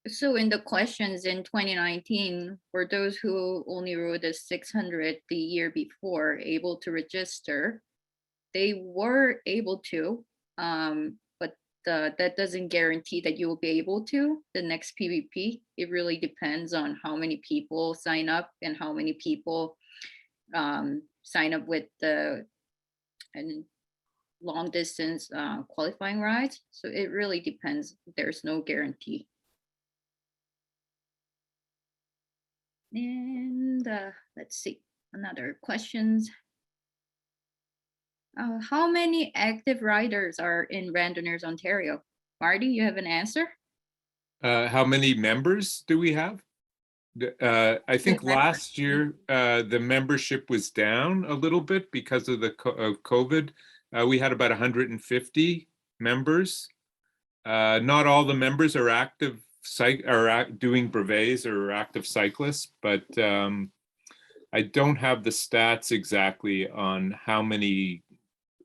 So in the questions in 2019, for those who only rode a 600 the year before, able to register, they were able to, but that doesn't guarantee that you will be able to the next PVP. It really depends on how many people sign up and how many people sign up with the long distance qualifying rides. So it really depends. There's no guarantee. And let's see, another questions. How many active riders are in Randonneurs Ontario? Marty, you have an answer? How many members do we have? I think last year the membership was down a little bit because of the of COVID. We had about 150 members. Not all the members are active doing brevets or active cyclists, but I don't have the stats exactly on how many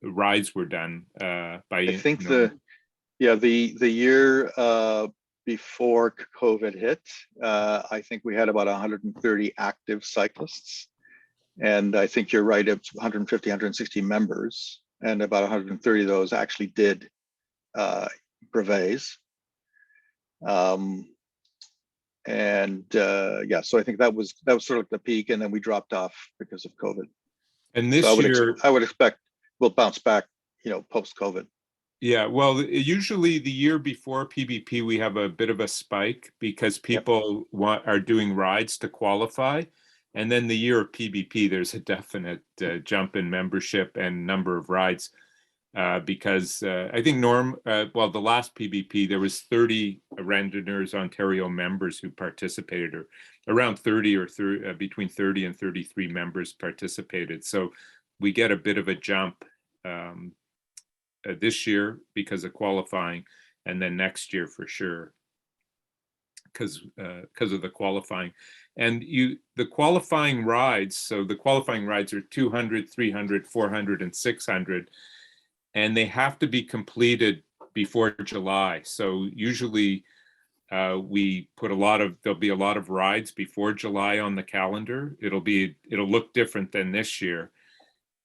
rides were done by. I think the year before COVID hit, I think we had about 130 active cyclists, and I think you're right, it's 150, 160 members, and about 130 of those actually did brevets. Yeah, so I think that was sort of the peak, and then we dropped off because of COVID. And this so year, I would expect we'll bounce back, post COVID. Yeah, well, usually the year before PBP, we have a bit of a spike because people are doing rides to qualify. And then the year of PBP, there's a definite jump in membership and number of rides. Because I think the last PBP, there was 30 Randonneurs Ontario members who participated, or around 30 or between 30 and 33 members participated. So we get a bit of a jump this year because of qualifying, and then next year for sure because of the qualifying. And the qualifying rides, so the qualifying rides are 200, 300, 400, and 600. And they have to be completed before July. So usually we put there'll be a lot of rides before July on the calendar. It'll look different than this year,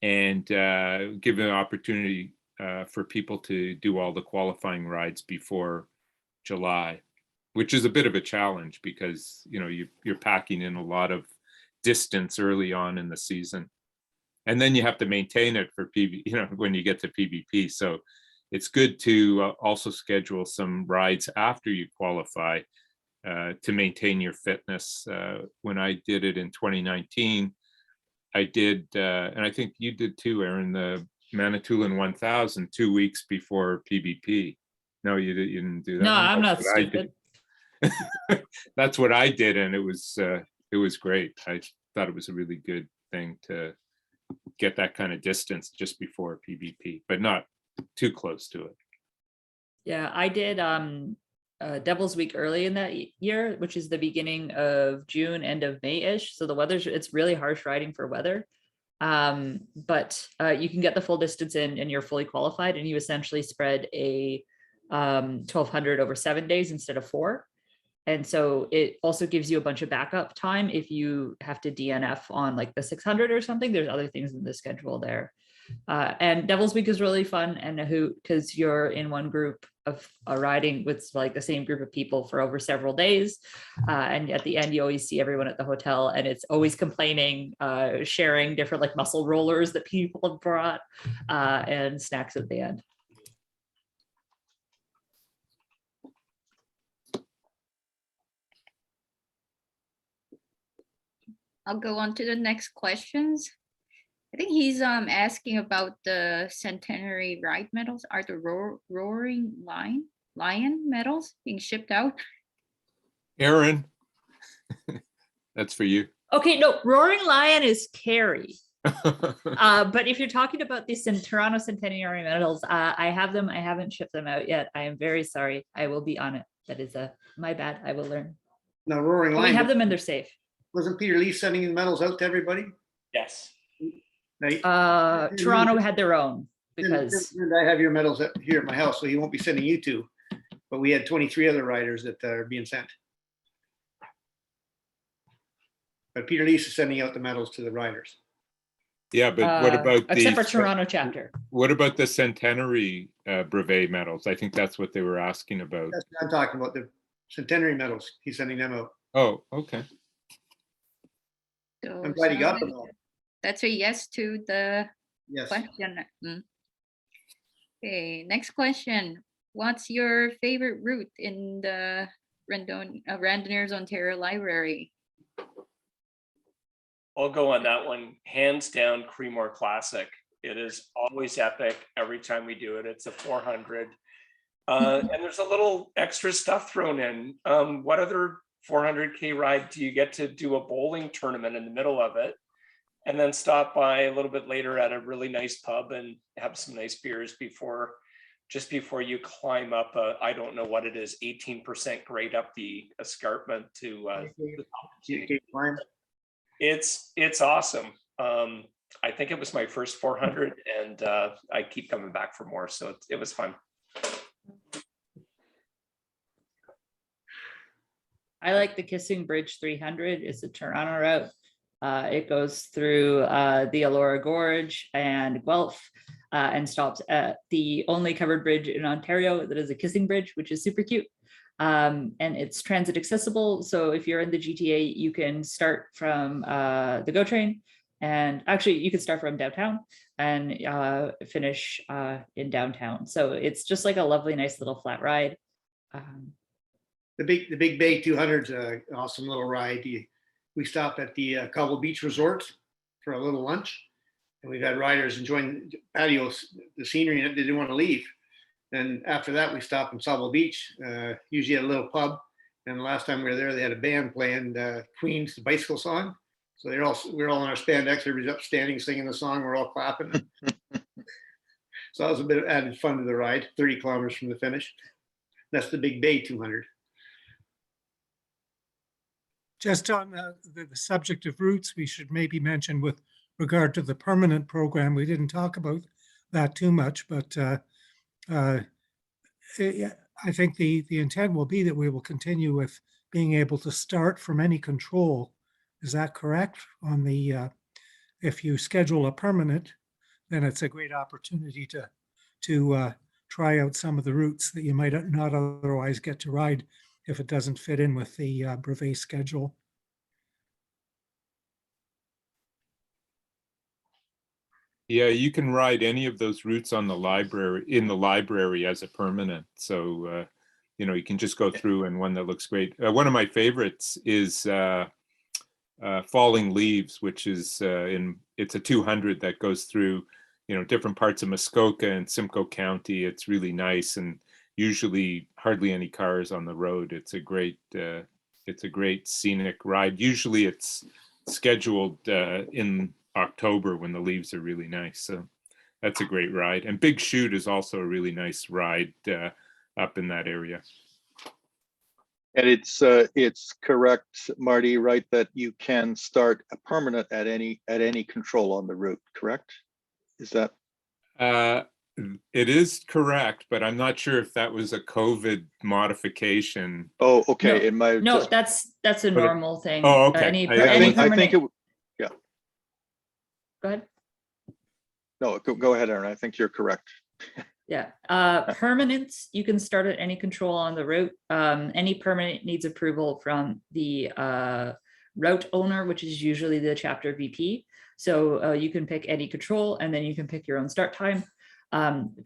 and give an opportunity for people to do all the qualifying rides before July, which is a bit of a challenge because you're packing in a lot of distance early on in the season. And then you have to maintain it for when you get to PVP. So it's good to also schedule some rides after you qualify to maintain your fitness. When I did it in 2019, I did, and I think you did too, Aaron, the Manitoulin 1000 2 weeks before PVP. No, you didn't do that. No, I'm not stupid. That's what I did, and it was great. I thought it was a really good thing to get that kind of distance just before PVP, but not too close to it. Yeah, I did Devil's Week early in that year, which is the beginning of June, end of May-ish. So the weather's, it's really harsh riding for weather. But you can get the full distance in and you're fully qualified, and you essentially spread a 1200 over 7 days instead of 4. And so it also gives you a bunch of backup time if you have to DNF on like the 600 or something. There's other things in the schedule there. And Devil's Week is really fun and a hoot because you're in one group of riding with like the same group of people for over several days. And at the end, you always see everyone at the hotel, and it's always complaining, sharing different like muscle rollers that people have brought, and snacks at the end. I'll go on to the next questions. I think he's asking about the centenary ride medals. Are the roaring lion medals being shipped out? Aaron, that's for you. Okay, no, Roaring Lion is Carrie. But if you're talking about the Toronto Centenary medals, I have them. I haven't shipped them out yet. I am very sorry. I will be on it. That is my bad. I will learn. Now, Roaring But Lion. we have them and they're safe. Wasn't Peter Lee sending the medals out to everybody? Yes. Right? Toronto had their own because And I have your medals here at my house, so he won't be sending you two. But we had 23 other riders that are being sent. But Peter Lease is sending out the medals to the riders. Yeah, but what about except for Toronto chapter? What about the centenary brevet medals? I think that's what they were asking about. That's what I'm talking about, the centenary medals. He's sending them out. Oh, okay. So I'm glad he got them all. that's a yes to the Yes. question. Okay, next question. What's your favorite route in the Randonneurs Ontario Library? I'll go on that one. Hands down, Creemore Classic. It is always epic every time we do it. It's a 400. And there's a little extra stuff thrown in. What other 400K ride do you get to do a bowling tournament in the middle of it? And then stop by a little bit later at a really nice pub and have some nice beers just before you climb up I don't know what it is, 18% grade up the escarpment to the top. It's awesome. I think it was my first 400 and I keep coming back for more. So it was fun. I like the Kissing Bridge 300. It's a Toronto route. It goes through the Elora Gorge and Guelph and stops at the only covered bridge in Ontario that is a kissing bridge, which is super cute. And it's transit accessible. So if you're in the GTA, you can start from the GO train, and actually you can start from downtown and finish in downtown. So it's just like a lovely, nice little flat ride. The Big Bay 200 is an awesome little ride. We stopped at the Cobble Beach Resort for a little lunch, and we've had riders enjoying the patios, the scenery, and they didn't want to leave. And after that, we stopped in Cobble Beach, usually at a little pub. And the last time we were there, they had a band playing Queen's The Bicycle Song. So we were all in our spandex, everybody's up standing, singing the song, we're all clapping. So that was a bit of added fun to the ride, 30 kilometers from the finish. That's the Big Bay 200. Just on the subject of routes, we should maybe mention with regard to the permanent program, we didn't talk about that too much, but I think the intent will be that we will continue with being able to start from any control. Is that correct? On the if you schedule a permanent, then it's a great opportunity to try out some of the routes that you might not otherwise get to ride if it doesn't fit in with the brevet schedule. Yeah, you can ride any of those routes on the library as a permanent. So, you can just go through, and one that looks great. One of my favorites is Falling Leaves, which is it's a 200 that goes through, different parts of Muskoka and Simcoe County. It's really nice, and usually hardly any cars on the road. It's a great scenic ride. Usually it's scheduled in October when the leaves are really nice. So that's a great ride. And Big Chute is also a really nice ride up in that area. And it's correct, Marty, right, that you can start a permanent at any control on the route, correct? Is that? It is correct, but I'm not sure if that was a COVID modification. Oh, okay. No, It might No, just, that's a normal thing. Oh, okay. Any, I any I think permanent, yeah. go ahead. No, go ahead, Aaron. I think you're correct. Yeah, permanents, you can start at any control on the route. Any permanent needs approval from the route owner, which is usually the chapter VP. So you can pick any control and then you can pick your own start time.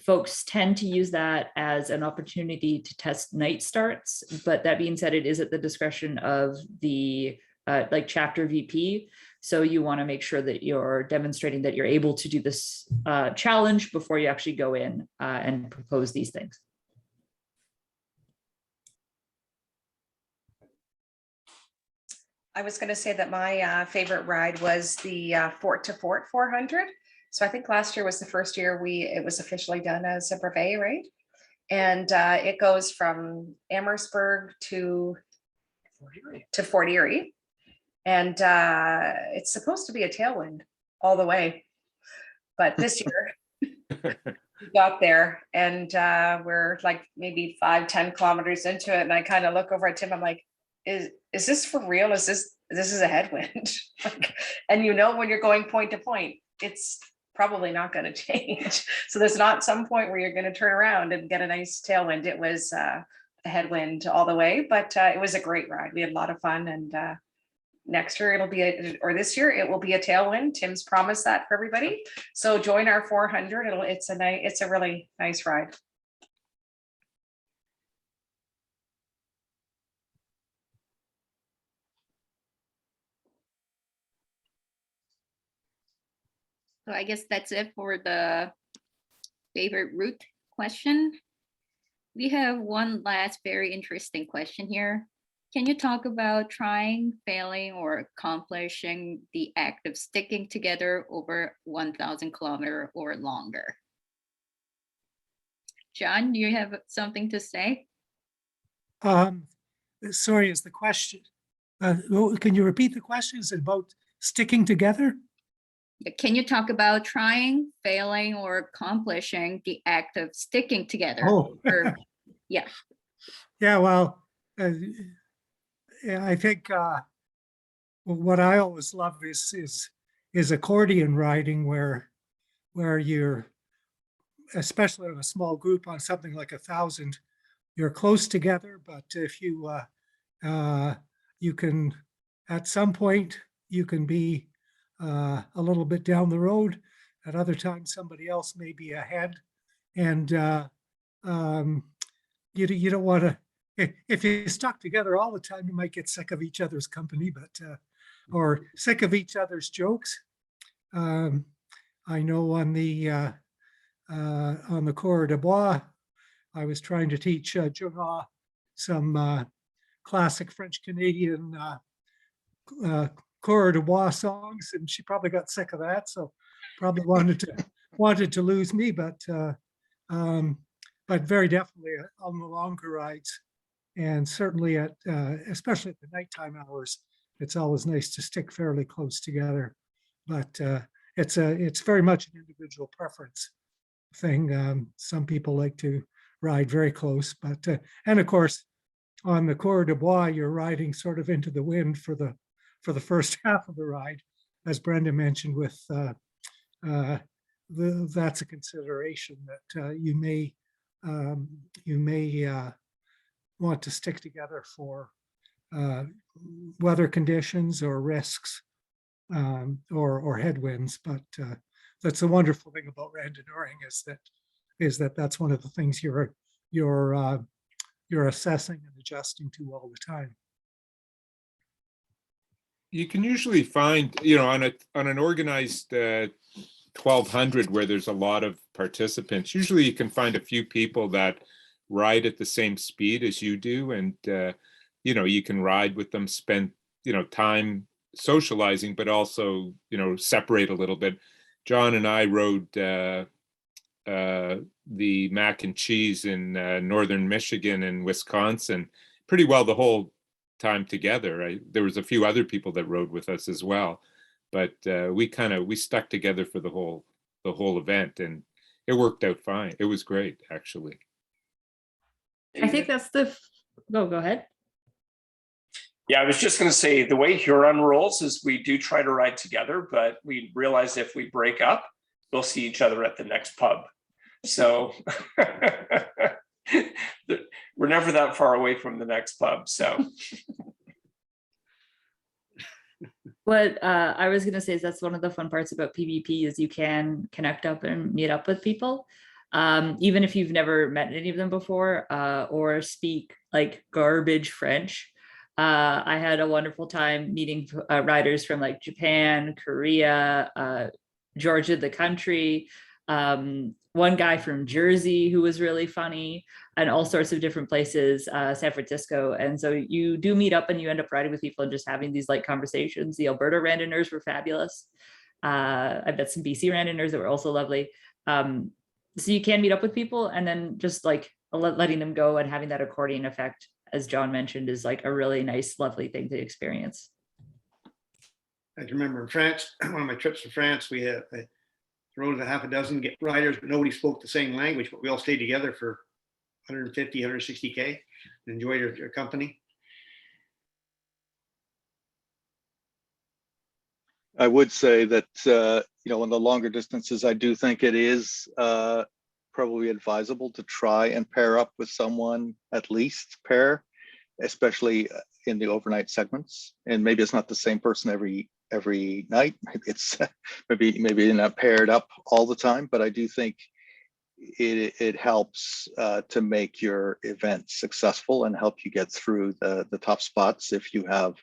Folks tend to use that as an opportunity to test night starts, but that being said, it is at the discretion of the like chapter VP. So you want to make sure that you're demonstrating that you're able to do this challenge before you actually go in and propose these things. I was going to say that my favorite ride was the Fort to Fort 400. So I think last year was the first year it was officially done as a brevet, right? And it goes from Amherstburg to Fort Erie. And it's supposed to be a tailwind all the way. But this year we got there and we're like maybe 5-10 kilometers into it. And I kind of look over at Tim, I'm like, is this for real? This is a headwind. Like, and you know, when you're going point to point, it's probably not going to change. So there's not some point where you're going to turn around and get a nice tailwind. It was a headwind all the way, but it was a great ride. We had a lot of fun, and next year it'll be this year it will be a tailwind. Tim's promised that for everybody. So join our 400. It's a really nice ride. So I guess that's it for the favorite route question. We have one last very interesting question here. Can you talk about trying, failing, or accomplishing the act of sticking together over 1,000 kilometers or longer? John, do you have something to say? Sorry, is the question, can you repeat the question? Is it about sticking together? Can you talk about trying, failing, or accomplishing the act of sticking together? Oh. Yeah. Yeah, well, I think what I always love is accordion riding, where you're, especially in a small group on something like 1,000, you're close together, but if you you can, at some point you can be a little bit down the road. At other times somebody else may be ahead, and you don't want to, if you stuck together all the time, you might get sick of each other's company, but or sick of each other's jokes. I know on the Cours de Bois, I was trying to teach Jonah some classic French Canadian Cours de Bois songs, and she probably got sick of that, so probably wanted to lose me, but very definitely on the longer rides, and certainly at especially at the nighttime hours, it's always nice to stick fairly close together. But it's very much an individual preference thing. Some people like to ride very close, but and of course on the Cours de Bois, you're riding sort of into the wind for the first half of the ride, as Brenda mentioned. With that's a consideration that you may want to stick together for weather conditions or risks or headwinds. But that's the wonderful thing about randonneuring, is that that's one of the things you're assessing and adjusting to all the time. You can usually find, on an organized 1,200 where there's a lot of participants, usually you can find a few people that ride at the same speed as you do, and you can ride with them, spend time socializing, but also separate a little bit. John and I rode the mac and cheese in northern Michigan and Wisconsin pretty well the whole time together. There was a few other people that rode with us as well, but we stuck together for the whole event, and it worked out fine. It was great, actually. I think that's go ahead. Yeah, I was just going to say the way Huron rolls is we do try to ride together, but we realize if we break up, we'll see each other at the next pub. So we're never that far away from the next pub. So what I was going to say is that's one of the fun parts about PvP is you can connect up and meet up with people. Even if you've never met any of them before or speak like garbage French. I had a wonderful time meeting riders from like Japan, Korea, Georgia, the country, one guy from Jersey who was really funny, and all sorts of different places, San Francisco. And so you do meet up and you end up riding with people and just having these like conversations. The Alberta randonneurs were fabulous. I met some BC randonneurs that were also lovely. So you can meet up with people, and then just like letting them go and having that accordion effect, as John mentioned, is like a really nice, lovely thing to experience. I can remember in France, one of my trips to France, we had rode with a half a dozen riders, but nobody spoke the same language, but we all stayed together for 150, 160K and enjoyed your company. I would say that, on the longer distances, I do think it is probably advisable to try and pair up with someone, at least pair, especially in the overnight segments. And maybe it's not the same person every night. Maybe it's maybe not paired up all the time, but I do think it helps to make your event successful and help you get through the tough spots if you have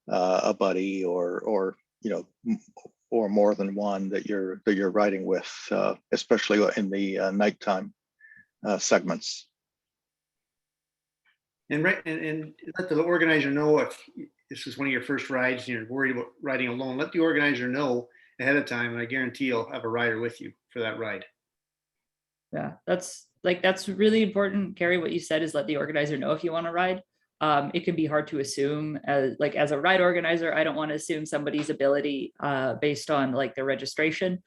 a buddy or more than one that you're riding with, especially in the nighttime segments. And let the organizer know if this is one of your first rides and you're worried about riding alone. Let the organizer know ahead of time, and I guarantee you'll have a rider with you for that ride. Yeah, that's really important, Carrie. What you said is let the organizer know if you want to ride. It can be hard to assume as a ride organizer. I don't want to assume somebody's ability based on like their registration.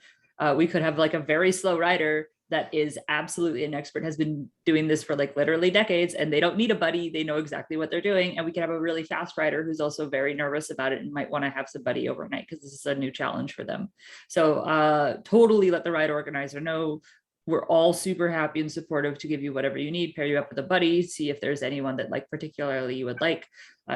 We could have like a very slow rider that is absolutely an expert, has been doing this for like literally decades, and they don't need a buddy. They know exactly what they're doing. And we could have a really fast rider who's also very nervous about it and might want to have somebody overnight because this is a new challenge for them. So totally let the ride organizer know. We're all super happy and supportive to give you whatever you need, pair you up with a buddy, see if there's anyone that like particularly you would like.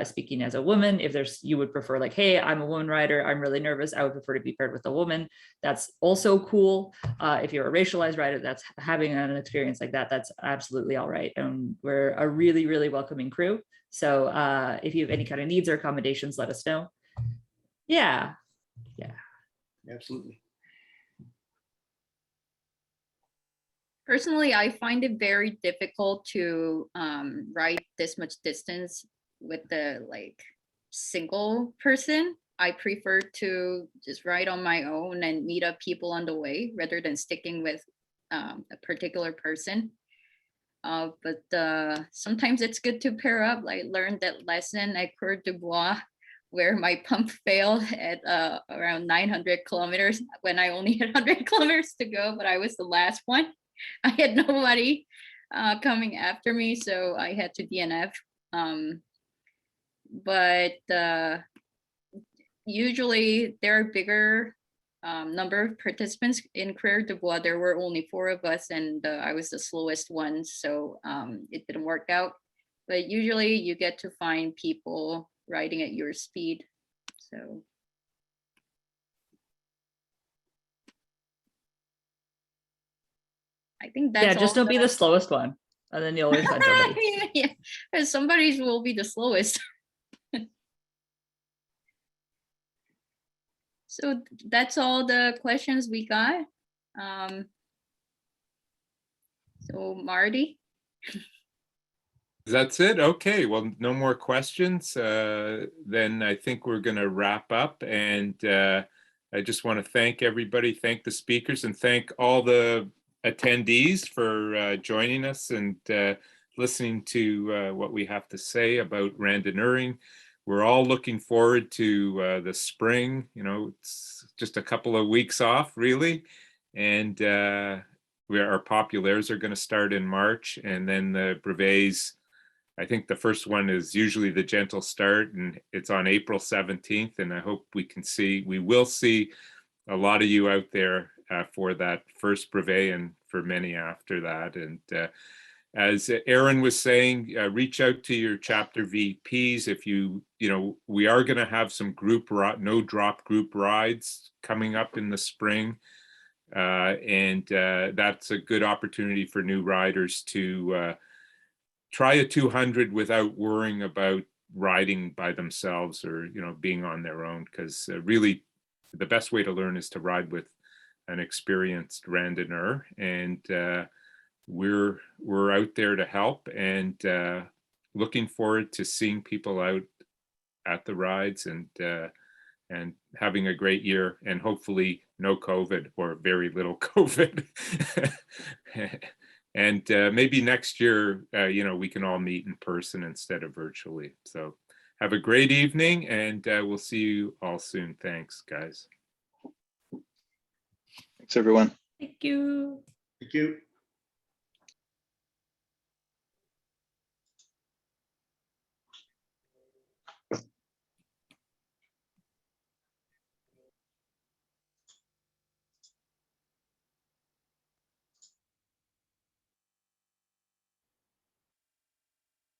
Speaking as a woman, if you would prefer like, hey, I'm a woman rider, I'm really nervous, I would prefer to be paired with a woman. That's also cool. If you're a racialized rider that's having an experience like that, that's absolutely all right. And we're a really, really welcoming crew. So if you have any kind of needs or accommodations, let us know. Yeah. Absolutely. Personally, I find it very difficult to ride this much distance with the like single person. I prefer to just ride on my own and meet up people on the way rather than sticking with a particular person. But sometimes it's good to pair up. I learned that lesson at Coeur de Bois, where my pump failed at around 900 kilometers when I only had 100 kilometers to go, but I was the last one. I had nobody coming after me, so I had to DNF. But usually there are bigger number of participants in Coeur de Bois. There were only 4 of us, and I was the slowest one, so it didn't work out. But usually you get to find people riding at your speed. So. I think that's just don't be the slowest one, and then you'll always find somebody. Yeah, somebody will be the slowest. So that's all the questions we got. So Marty. That's it. Okay. Well, no more questions. Then I think we're going to wrap up, and I just want to thank everybody, thank the speakers, and thank all the attendees for joining us and listening to what we have to say about randonneuring. We're all looking forward to the spring. You know, it's just a couple of weeks off, really, and our populaires are going to start in March, and then the brevets. I think the first one is usually the gentle start, and it's on April 17th. And I hope we will see a lot of you out there for that first brevet and for many after that. And as Aaron was saying, reach out to your chapter VPs if we are going to have some no drop group rides coming up in the spring. And that's a good opportunity for new riders to try a 200 without worrying about riding by themselves or being on their own, because really the best way to learn is to ride with an experienced randonneur, and we're out there to help, and looking forward to seeing people out at the rides and having a great year, and hopefully no COVID or very little COVID. And maybe next year, we can all meet in person instead of virtually. So have a great evening, and we'll see you all soon. Thanks, guys. Thanks, everyone. Thank you. Thank you.